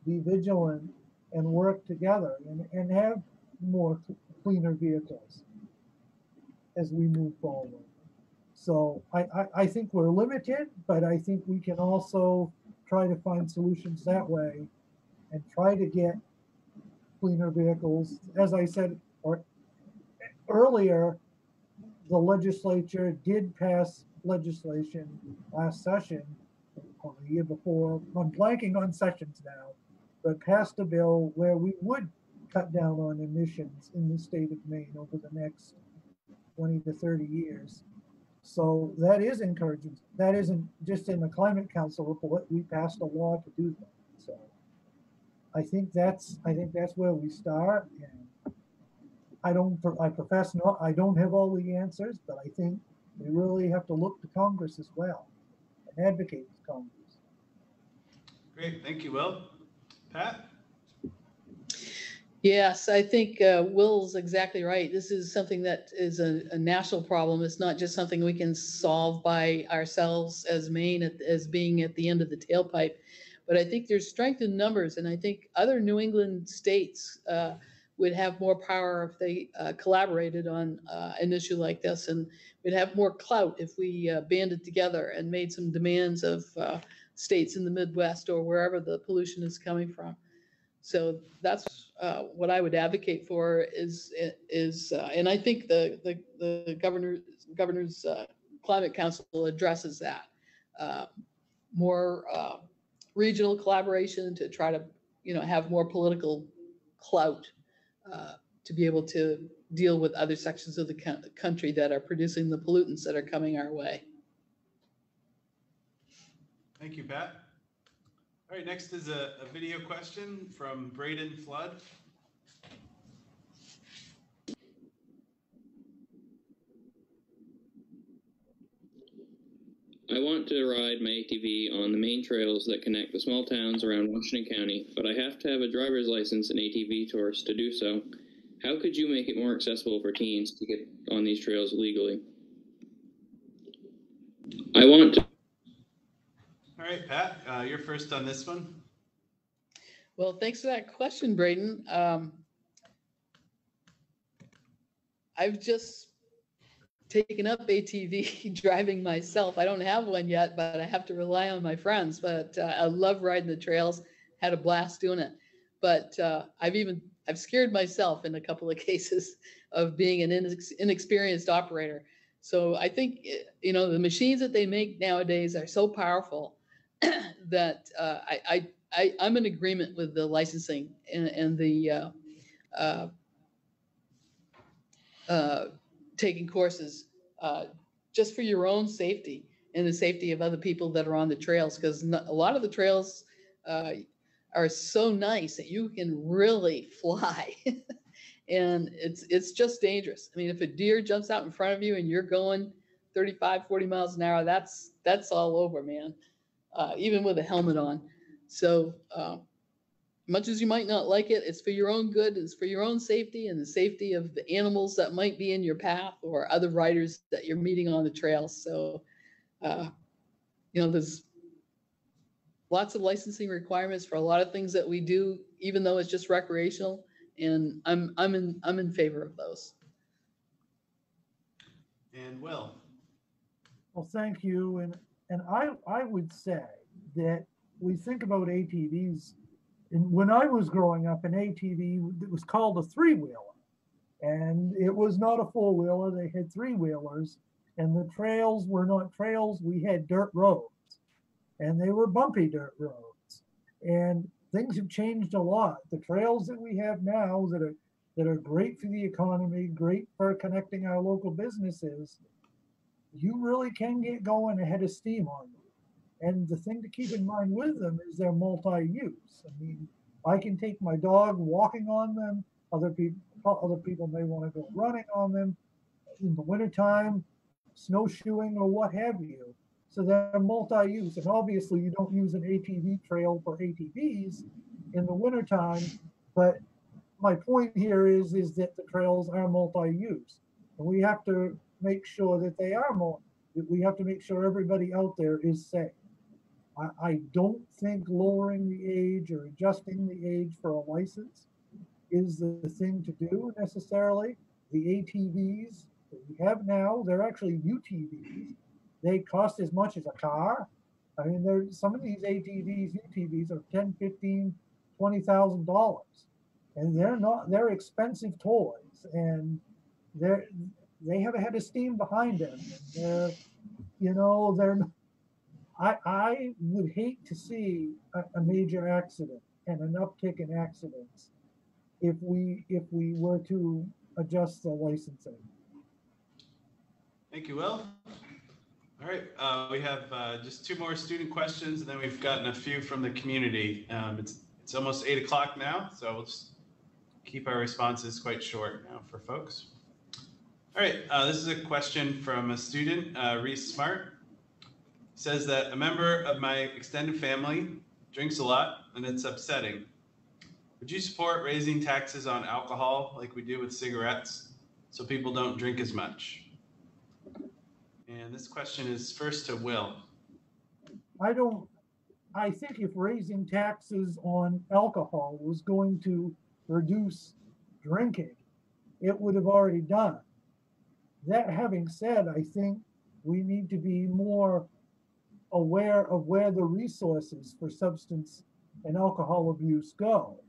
be vigilant and work together and have more cleaner vehicles as we move forward. So I think we're limited, but I think we can also try to find solutions that way and try to get cleaner vehicles. As I said earlier, the legislature did pass legislation last session, or the year before, I'm blanking on sessions now, but passed a bill where we would cut down on emissions in the state of Maine over the next 20 to 30 years. So that is encouraging. That isn't just in the Climate Council report. We passed a law to do that. So I think that's where we start. And I don't have all the answers, but I think we really have to look to Congress as well and advocate with Congress. Great, thank you, Will. Pat? Yes, I think Will's exactly right. This is something that is a national problem. It's not just something we can solve by ourselves as Maine, as being at the end of the tailpipe. But I think there's strength in numbers, and I think other New England states would have more power if they collaborated on an issue like this, and we'd have more clout if we banded together and made some demands of states in the Midwest or wherever the pollution is coming from. So that's what I would advocate for is and I think the governor's climate council addresses that more regional collaboration to try to have more political clout to be able to deal with other sections of the country that are producing the pollutants that are coming our way. Thank you, Pat. All right, next is a video question from Braden Flood. I want to ride my ATV on the main trails that connect the small towns around Washington County, but I have to have a driver's license and ATV tourist to do so. How could you make it more accessible for teens to get on these trails legally? I want to. All right, Pat, you're first on this one. Well, thanks for that question, Braden. I've just taken up ATV driving myself. I don't have one yet, but I have to rely on my friends. But I love riding the trails. Had a blast doing it. But I've scared myself in a couple of cases of being an inexperienced operator. So I think the machines that they make nowadays are so powerful that I'm in agreement with the licensing and the taking courses just for your own safety and the safety of other people that are on the trails, because a lot of the trails are so nice that you can really fly. And it's just dangerous. I mean, if a deer jumps out in front of you and you're going 35, 40 miles an hour, that's all over, man, even with a helmet on. So much as you might not like it, it's for your own good, it's for your own safety and the safety of the animals that might be in your path or other riders that you're meeting on the trails. So, there's lots of licensing requirements for a lot of things that we do, even though it's just recreational. And I'm in favor of those. And Will. Well, thank you. And I would say that we think about ATVs. And when I was growing up, an ATV, it was called a three-wheeler. And it was not a four-wheeler. They had three-wheelers. And the trails were not trails. We had dirt roads. And they were bumpy dirt roads. And things have changed a lot. The trails that we have now that are great for the economy, great for connecting our local businesses, you really can get going ahead of steam on them. And the thing to keep in mind with them is they're multi-use. I mean, I can take my dog walking on them. Other people may want to go running on them in the wintertime, snowshoeing or what have you. So they're multi-use. And obviously you don't use an ATV trail for ATVs in the wintertime. But my point here is that the trails are multi-use. And we have to make sure that they are we have to make sure everybody out there is safe. I don't think lowering the age or adjusting the age for a license is the thing to do necessarily. The ATVs that we have now, they're actually UTVs. They cost as much as a car. I mean, some of these UTVs are $10, $15, $20,000, and they're expensive toys, and they have a head of steam behind them. I would hate to see a major accident and an uptick in accidents if we were to adjust the licensing. Thank you, Will. All right, we have just two more student questions, and then we've gotten a few from the community. It's almost 8 o'clock now, so we'll just keep our responses quite short now for folks. All right, this is a question from a student, Reese Smart. Says that a member of my extended family drinks a lot and it's upsetting. Would you support raising taxes on alcohol like we do with cigarettes so people don't drink as much? And this question is first to Will. I think if raising taxes on alcohol was going to reduce drinking, it would have already done. That having said, I think we need to be more aware of where the resources for substance and alcohol abuse go.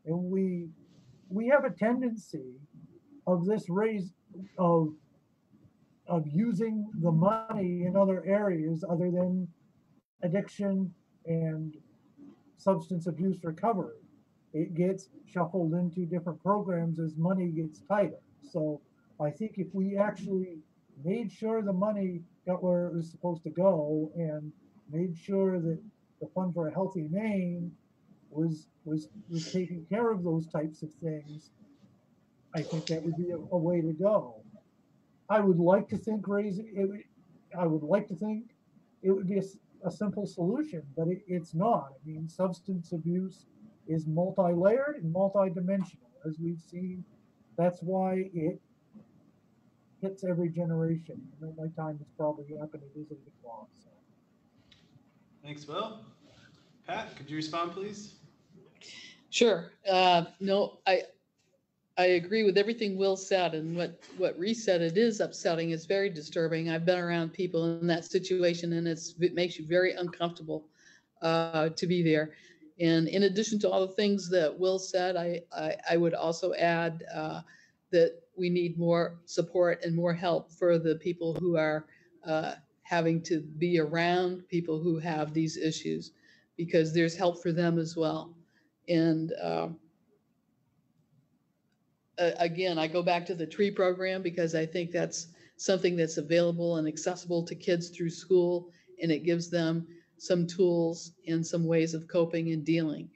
And we have a tendency of using the money in other areas other than addiction and substance abuse recovery. It gets shuffled into different programs as money gets tighter. So I think if we actually made sure the money got where it was supposed to go and made sure that the Fund for a Healthy Maine was taking care of those types of things, I think that would be a way to go. I would like to think it would be a simple solution, but it's not. I mean, substance abuse is multi-layered and multi-dimensional, as we've seen. That's why it hits every generation. I know my time is probably up and it is 8 o'clock. So. Thanks, Will. Pat, could you respond, please? Sure. No, I agree with everything Will said, and what Reese said. It is upsetting. It's very disturbing. I've been around people in that situation, and it makes you very uncomfortable to be there. And in addition to all the things that Will said, I would also add that we need more support and more help for the people who are having to be around people who have these issues, because there's help for them as well. And again, I go back to the tree program because I think that's something that's available and accessible to kids through school, and it gives them some tools and some ways of coping and dealing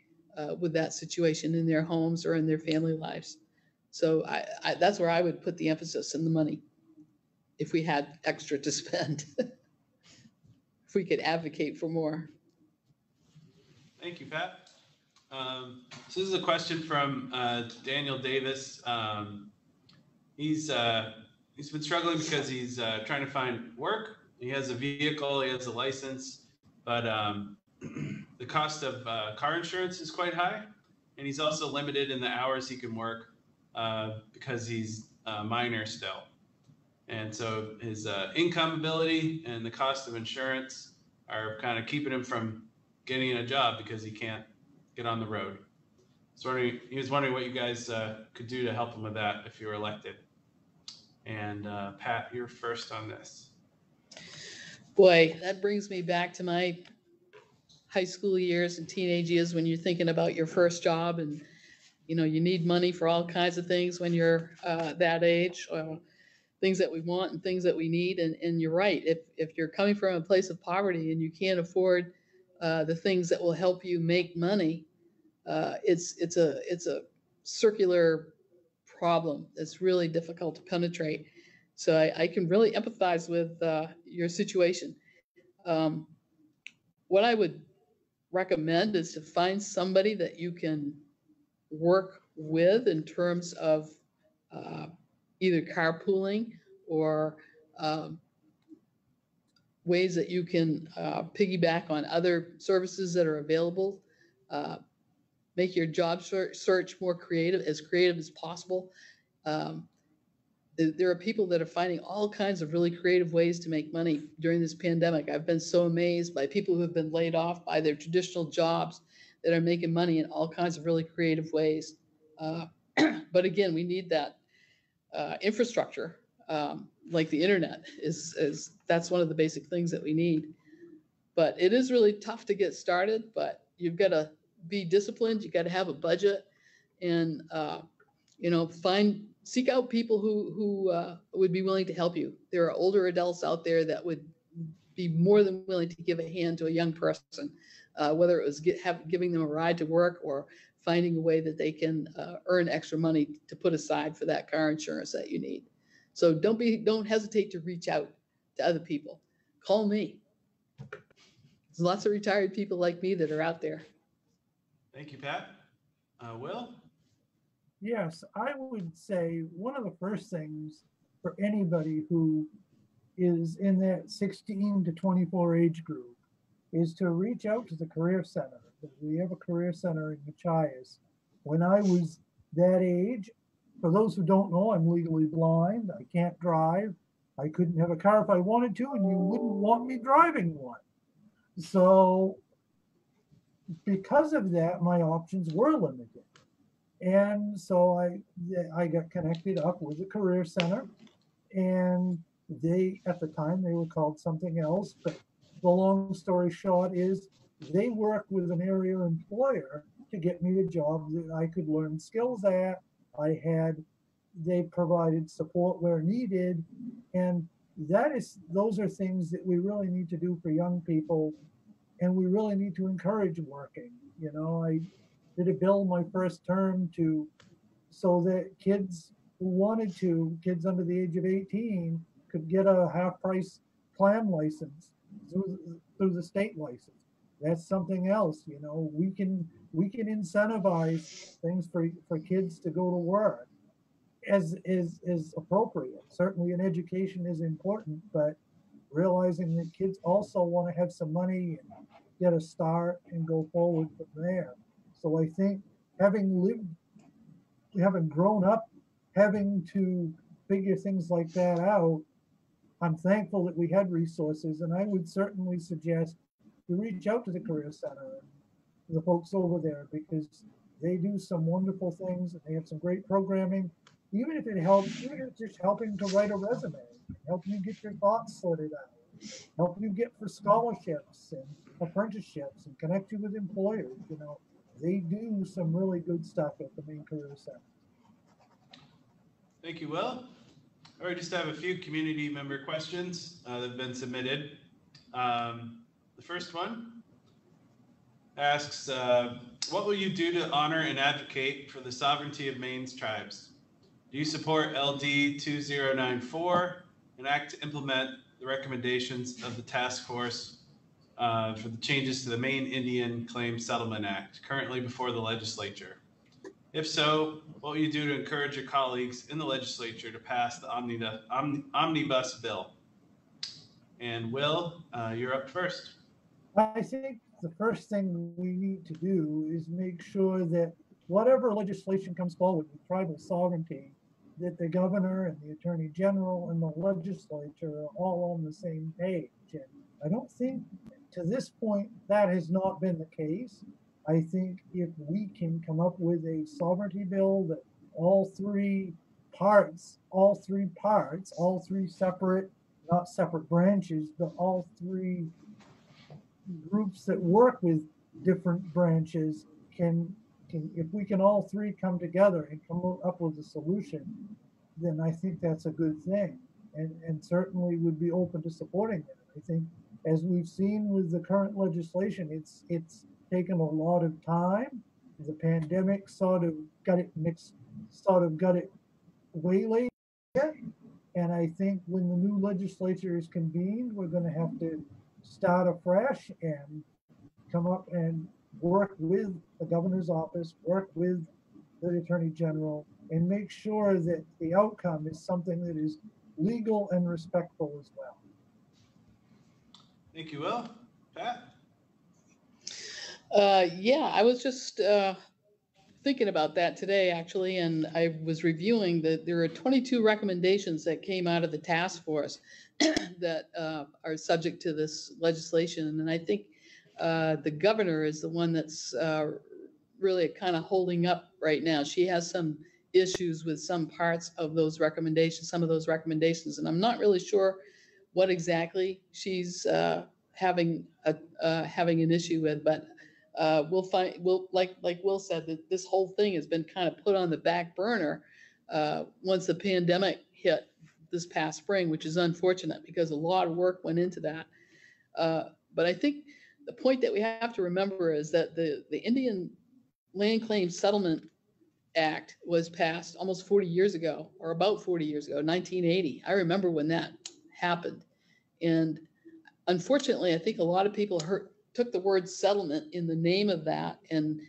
with that situation in their homes or in their family lives. So that's where I would put the emphasis and the money if we had extra to spend, if we could advocate for more. Thank you, Pat. So this is a question from Daniel Davis. He's been struggling because he's trying to find work. He has a vehicle, he has a license, but the cost of car insurance is quite high, and he's also limited in the hours he can work because he's a minor still. And so his income ability and the cost of insurance are kind of keeping him from getting a job because he can't get on the road. So he was wondering what you guys could do to help him with that if you were elected. And Pat, you're first on this. Boy, that brings me back to my high school years and teenage years when you're thinking about your first job, and you need money for all kinds of things when you're that age, things that we want and things that we need. And you're right, if you're coming from a place of poverty and you can't afford the things that will help you make money, it's a circular problem that's really difficult to penetrate. So I can really empathize with your situation. What I would recommend is to find somebody that you can work with in terms of either carpooling or ways that you can piggyback on other services that are available. Make your job search more creative as possible. There are people that are finding all kinds of really creative ways to make money during this pandemic. I've been so amazed by people who have been laid off by their traditional jobs that are making money in all kinds of really creative ways. But again, we need that infrastructure, like the internet is that's one of the basic things that we need. But it is really tough to get started, but you've got to be disciplined. You got to have a budget, and seek out people who would be willing to help you. There are older adults out there that would be more than willing to give a hand to a young person, whether it was giving them a ride to work or finding a way that they can earn extra money to put aside for that car insurance that you need. So don't hesitate to reach out to other people. Call me. There's lots of retired people like me that are out there. Thank you, Pat. Will? Yes, I would say one of the first things for anybody who is in that 16 to 24 age group is to reach out to the Career Center. We have a Career Center in Machias. When I was that age, for those who don't know, I'm legally blind. I can't drive. I couldn't have a car if I wanted to, and you wouldn't want me driving one. So because of that, my options were limited. And so I got connected up with the Career Center, and at the time, they were called something else, but the long story short is they worked with an area employer to get me a job that I could learn skills at. They provided support where needed, and those are things that we really need to do for young people, and we really need to encourage working. I did a bill my first term so that kids under the age of 18 could get a half price clam license. through the state license. That's something else, you know, we can incentivize things for kids to go to work as is appropriate. Certainly an education is important, but realizing that kids also want to have some money and get a start and go forward from there. So I think having grown up, having to figure things like that out, I'm thankful that we had resources, and I would certainly suggest you reach out to the Career Center and the folks over there, because they do some wonderful things and they have some great programming. Even if it's just helping to write a resume, help you get your thoughts sorted out, help you get for scholarships and apprenticeships and connect you with employers. You know, they do some really good stuff at the Maine Career Center. Thank you, Will. All right, just have a few community member questions that have been submitted. The first one asks, what will you do to honor and advocate for the sovereignty of Maine's tribes? Do you support LD 2094 and act to implement the recommendations of the task force for the changes to the Maine Indian Claims Settlement Act currently before the legislature? If so, what will you do to encourage your colleagues in the legislature to pass the omnibus bill? And Will, you're up first. I think the first thing we need to do is make sure that whatever legislation comes forward with tribal sovereignty, that the governor and the attorney general and the legislature are all on the same page. And I don't think to this point that has not been the case. I think if we can come up with a sovereignty bill that all three separate, not separate branches, but all three groups that work with different branches can if we can all three come together and come up with a solution, then I think that's a good thing, and certainly would be open to supporting that. I think, as we've seen with the current legislation, it's taken a lot of time. The pandemic sort of got it waylaid, and I think when the new legislature is convened, we're going to have to start afresh and come up and work with the governor's office, work with the attorney general, and make sure that the outcome is something that is legal and respectful as well. Thank you, Will. Pat? Yeah, I was just thinking about that today, actually, and I was reviewing that there are 22 recommendations that came out of the task force that are subject to this legislation. And I think the governor is the one that's really kind of holding up right now. She has some issues with some parts of those recommendations, some of those recommendations, and I'm not really sure what exactly she's having an issue with, but we'll like Will said, that this whole thing has been kind of put on the back burner once the pandemic hit this past spring, which is unfortunate because a lot of work went into that. But I think the point that we have to remember is that the Indian Land Claims Settlement Act was passed almost 40 years ago, or about 40 years ago, 1980. I remember when that happened. And unfortunately, I think a lot of people took the word settlement in the name of that and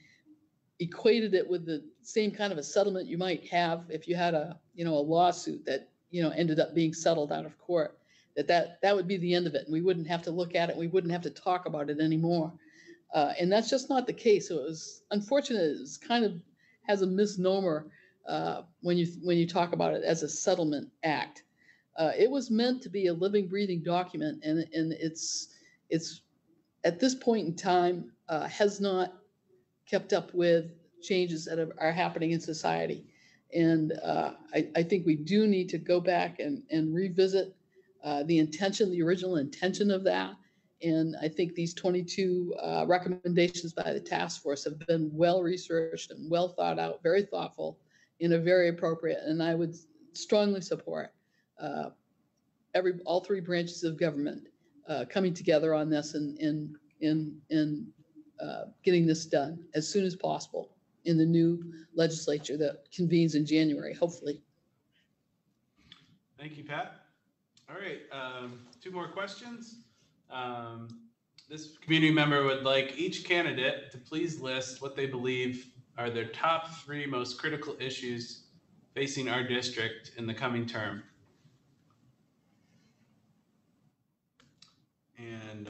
equated it with the same kind of a settlement you might have if you had a lawsuit that, ended up being settled out of court, that would be the end of it. And we wouldn't have to look at it. We wouldn't have to talk about it anymore. And that's just not the case. So it was unfortunate. It was kind of has a misnomer when you talk about it as a settlement act. It was meant to be a living, breathing document, and it's at this point in time has not kept up with changes that are happening in society. And I think we do need to go back and revisit the original intention of that. And I think these 22 recommendations by the task force have been well researched and well thought out, very thoughtful, and are very appropriate. And I would strongly support all three branches of government coming together on this and getting this done as soon as possible in the new legislature that convenes in January, hopefully. Thank you, Pat. All right, two more questions. This community member would like each candidate to please list what they believe are their top 3 most critical issues facing our district in the coming term. And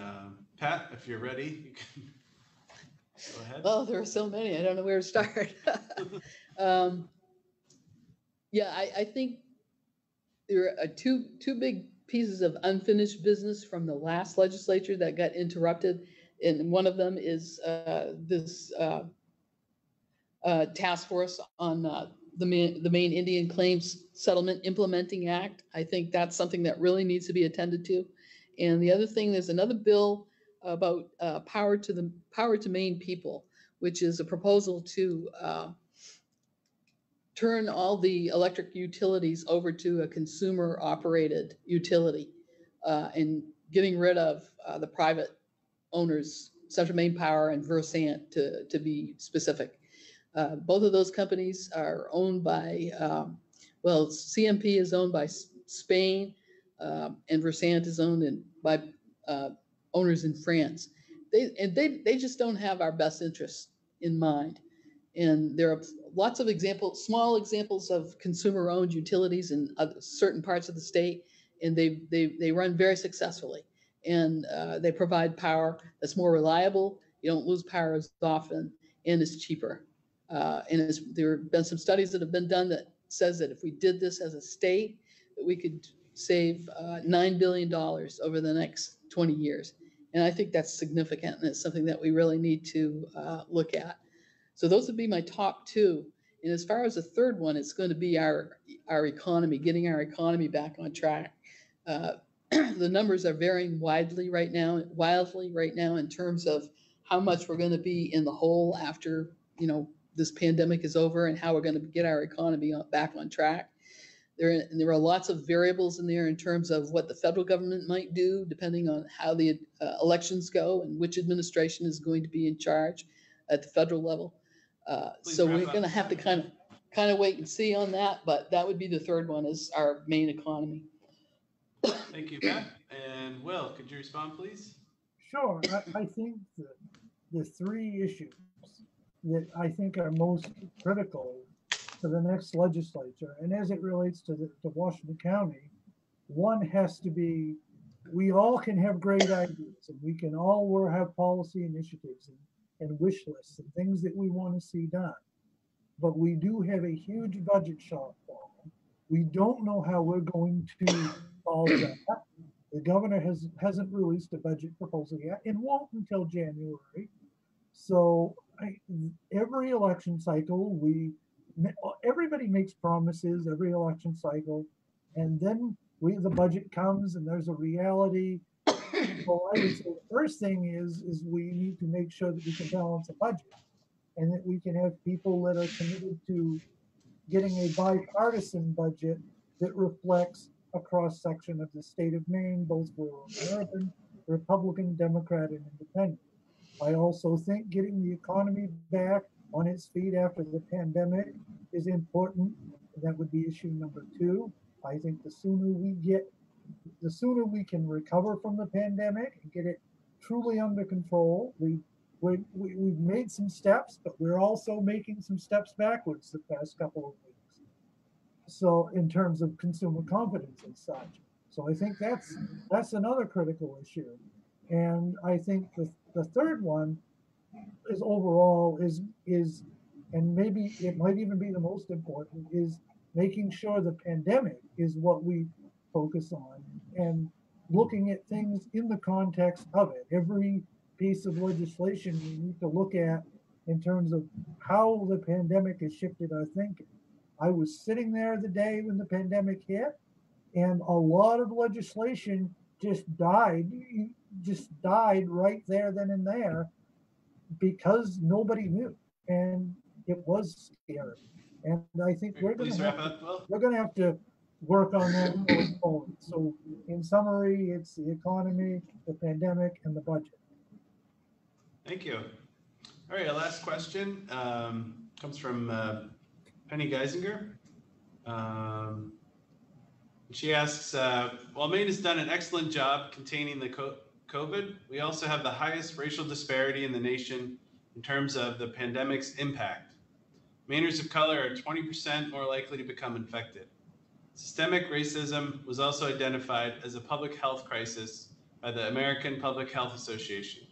Pat, if you're ready, you can go ahead. Oh, there are so many. I don't know where to start. Yeah, I think there are two big pieces of unfinished business from the last legislature that got interrupted, and one of them is this task force on the Maine Indian Claims Settlement Implementing Act. I think that's something that really needs to be attended to. And the other thing, there's another bill about power to Maine people, which is a proposal to turn all the electric utilities over to a consumer operated utility and getting rid of the private owners, Central Maine Power and Versant to be specific. Both of those companies are owned by, well, CMP is owned by Spain and Versant is owned by owners in France. They just don't have our best interests in mind. And there are lots of examples, small examples of consumer-owned utilities in certain parts of the state, and they run very successfully. And they provide power that's more reliable. You don't lose power as often, and it's cheaper. And there have been some studies that have been done that says that if we did this as a state, that we could save $9 billion over the next 20 years. And I think that's significant, and it's something that we really need to look at. So those would be my top 2. And as far as the third one, it's going to be our economy, getting our economy back on track. The numbers are varying wildly right now in terms of how much we're going to be in the hole after, this pandemic is over, and how we're going to get our economy back on track. There are lots of variables in there in terms of what the federal government might do, depending on how the elections go and which administration is going to be in charge at the federal level. So we're going to have to kind of wait and see on that, but that would be the third one, is our Maine economy. Thank you, Pat. And Will, could you respond, please? Sure. I think the 3 issues that I think are most critical to the next legislature, and as it relates to Washington County, one has to be, we all can have great ideas, and we can all have policy initiatives and wish lists and things that we want to see done. But we do have a huge budget shortfall. We don't know how we're going to solve that. The governor hasn't released a budget proposal yet and won't until January. So every election cycle, everybody makes promises every election cycle, and then the budget comes and there's a reality. So I would say the first thing is we need to make sure that we can balance a budget, and that we can have people that are committed to getting a bipartisan budget that reflects a cross section of the state of Maine, both rural and urban, Republican, Democrat, and Independent. I also think getting the economy back on its feet after the pandemic is important. That would be issue number 2. I think the sooner we can recover from the pandemic and get it truly under control. We've made some steps, but we're also making some steps backwards the past couple of weeks. So in terms of consumer confidence and such. So I think that's another critical issue. And I think the third one is overall is and maybe it might even be the most important, is making sure the pandemic is what we focus on, and looking at things in the context of it. Every piece of legislation we need to look at in terms of how the pandemic has shifted our thinking. I was sitting there the day when the pandemic hit, and a lot of legislation just died right there, then and there, because nobody knew, and it was scary. And I think we're going to have to work on that going forward. So in summary, it's the economy, the pandemic, and the budget. Thank you. All right, our last question comes from Penny Geisinger. She asks, while Maine has done an excellent job containing the COVID, we also have the highest racial disparity in the nation in terms of the pandemic's impact. Mainers of color are 20% more likely to become infected. Systemic racism was also identified as a public health crisis by the American Public Health Association.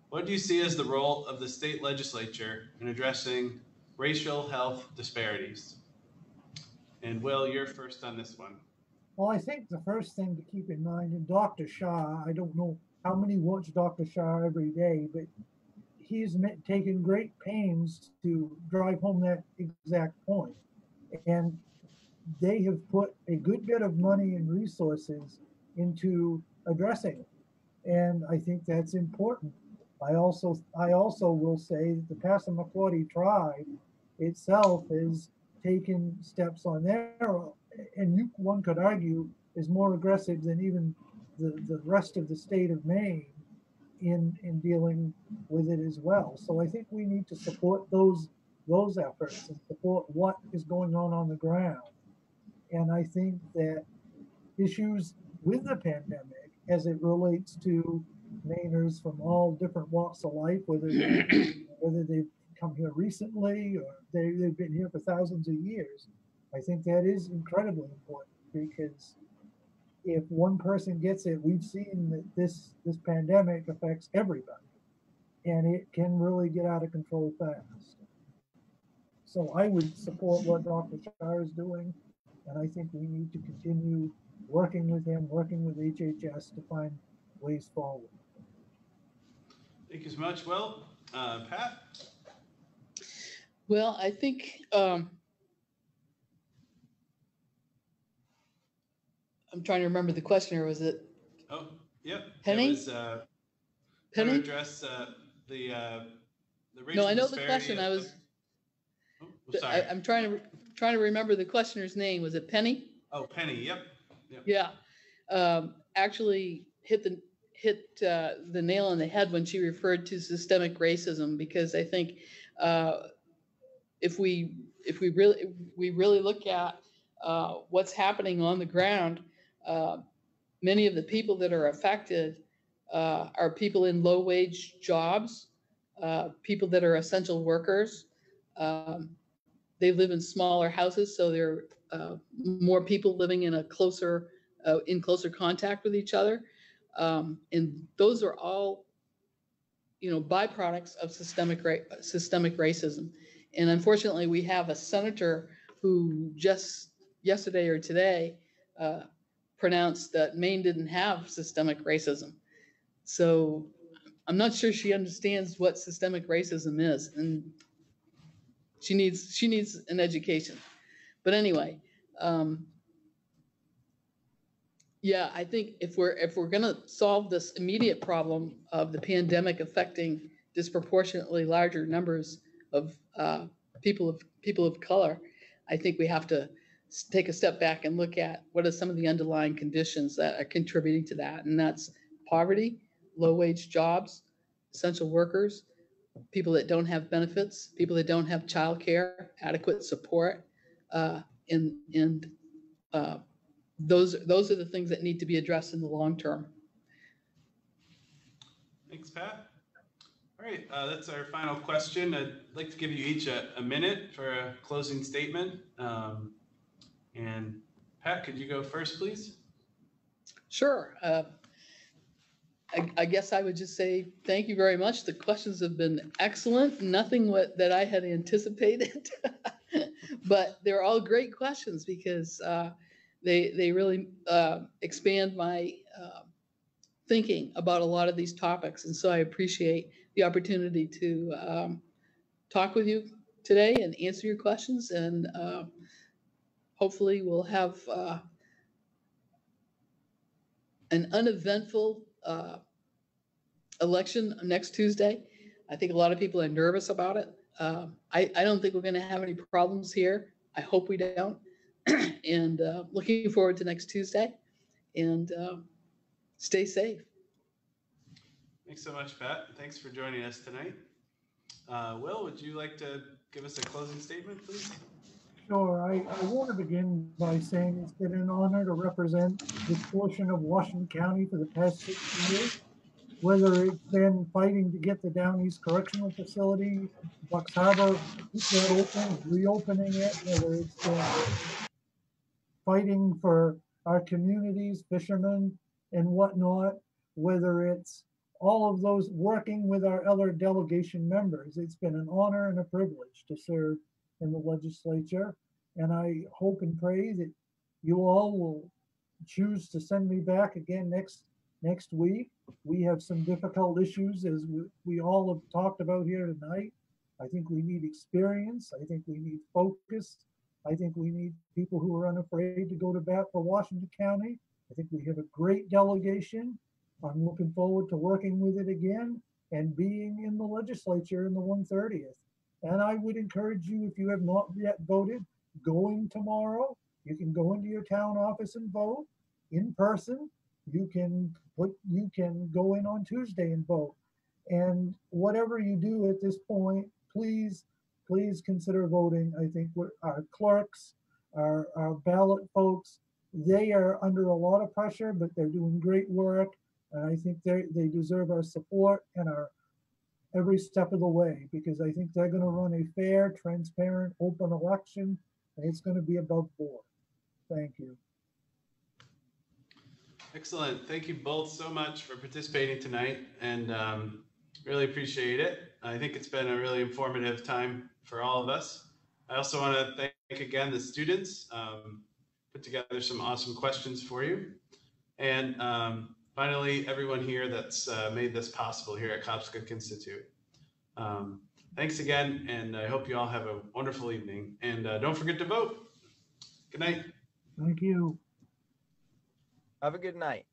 What do you see as the role of the state legislature in addressing racial health disparities? And Will, you're first on this one. Well, I think the first thing to keep in mind, and Dr. Shah, I don't know how many watch Dr. Shah every day, but he's taken great pains to drive home that exact point. And they have put a good bit of money and resources into addressing it. And I think that's important. I also will say that the Passamaquoddy tribe itself has taken steps on their own, and one could argue is more aggressive than even the rest of the state of Maine in dealing with it as well. So I think we need to support those efforts and support what is going on the ground. And I think that issues with the pandemic, as it relates to Mainers from all different walks of life, whether they've come here recently or they've been here for thousands of years, I think that is incredibly important, because if one person gets it, we've seen that this pandemic affects everybody, and it can really get out of control fast. So I would support what Dr. Shah is doing, and I think we need to continue working with him, working with HHS to find ways forward. Thank you so much. Well, Pat? Well, I think I'm trying to remember the question, or was it? Oh, yep. Penny? It was Penny? to address the racial No, I know the disparity question. I was. sorry. I'm trying to remember the questioner's name. Was it Penny? Oh, Penny. Yep. Yeah. Actually hit the nail on the head when she referred to systemic racism, because I think if we really look at what's happening on the ground, many of the people that are affected are people in low wage jobs, people that are essential workers. They live in smaller houses, so there are more people living in closer contact with each other, and those are all, byproducts of systemic racism. And unfortunately, we have a senator who just yesterday or today pronounced that Maine didn't have systemic racism. So I'm not sure she understands what systemic racism is, and she needs an education. But anyway, yeah, I think if we're going to solve this immediate problem of the pandemic affecting disproportionately larger numbers of people of color, I think we have to take a step back and look at what are some of the underlying conditions that are contributing to that, and that's poverty, low wage jobs, essential workers, people that don't have benefits, people that don't have childcare, adequate support, and those are the things that need to be addressed in the long term. Thanks, Pat. All right, that's our final question. I'd like to give you each a minute for a closing statement. And Pat, could you go first, please? Sure. I guess I would just say thank you very much. The questions have been excellent. Nothing that I had anticipated, but they're all great questions, because they really expand my thinking about a lot of these topics. And so I appreciate the opportunity to talk with you today and answer your questions. And hopefully we'll have an uneventful election next Tuesday. I think a lot of people are nervous about it. I don't think we're going to have any problems here. I hope we don't. And looking forward to next Tuesday. And stay safe. Thanks so much, Pat. Thanks for joining us tonight. Will, would you like to give us a closing statement, please? Sure. I want to begin by saying it's been an honor to represent this portion of Washington County for the past 6 years. whether it's been fighting to get the Down East Correctional Facility, Bucks Harbor, keep that open, reopening it, whether it's been fighting for our communities, fishermen and whatnot, whether it's all of those working with our other delegation members. It's been an honor and a privilege to serve in the legislature. And I hope and pray that you all will choose to send me back again next week. We have some difficult issues, as we all have talked about here tonight. I think we need experience. I think we need focus. I think we need people who are unafraid to go to bat for Washington County. I think we have a great delegation. I'm looking forward to working with it again and being in the legislature in the 130th. And I would encourage you, if you have not yet voted, going tomorrow. You can go into your town office and vote in person. You can go in on Tuesday and vote. And whatever you do at this point, please consider voting. I think our clerks, our ballot folks, they are under a lot of pressure, but they're doing great work. And I think they deserve our support and our every step of the way, because I think they're going to run a fair, transparent, open election, and it's going to be above board. Thank you. Excellent. Thank you both so much for participating tonight, and really appreciate it. I think it's been a really informative time for all of us. I also want to thank again the students, put together some awesome questions for you. And finally, everyone here that's made this possible here at Cobscook Institute. Thanks again, and I hope you all have a wonderful evening. And don't forget to vote. Good night. Thank you. Have a good night.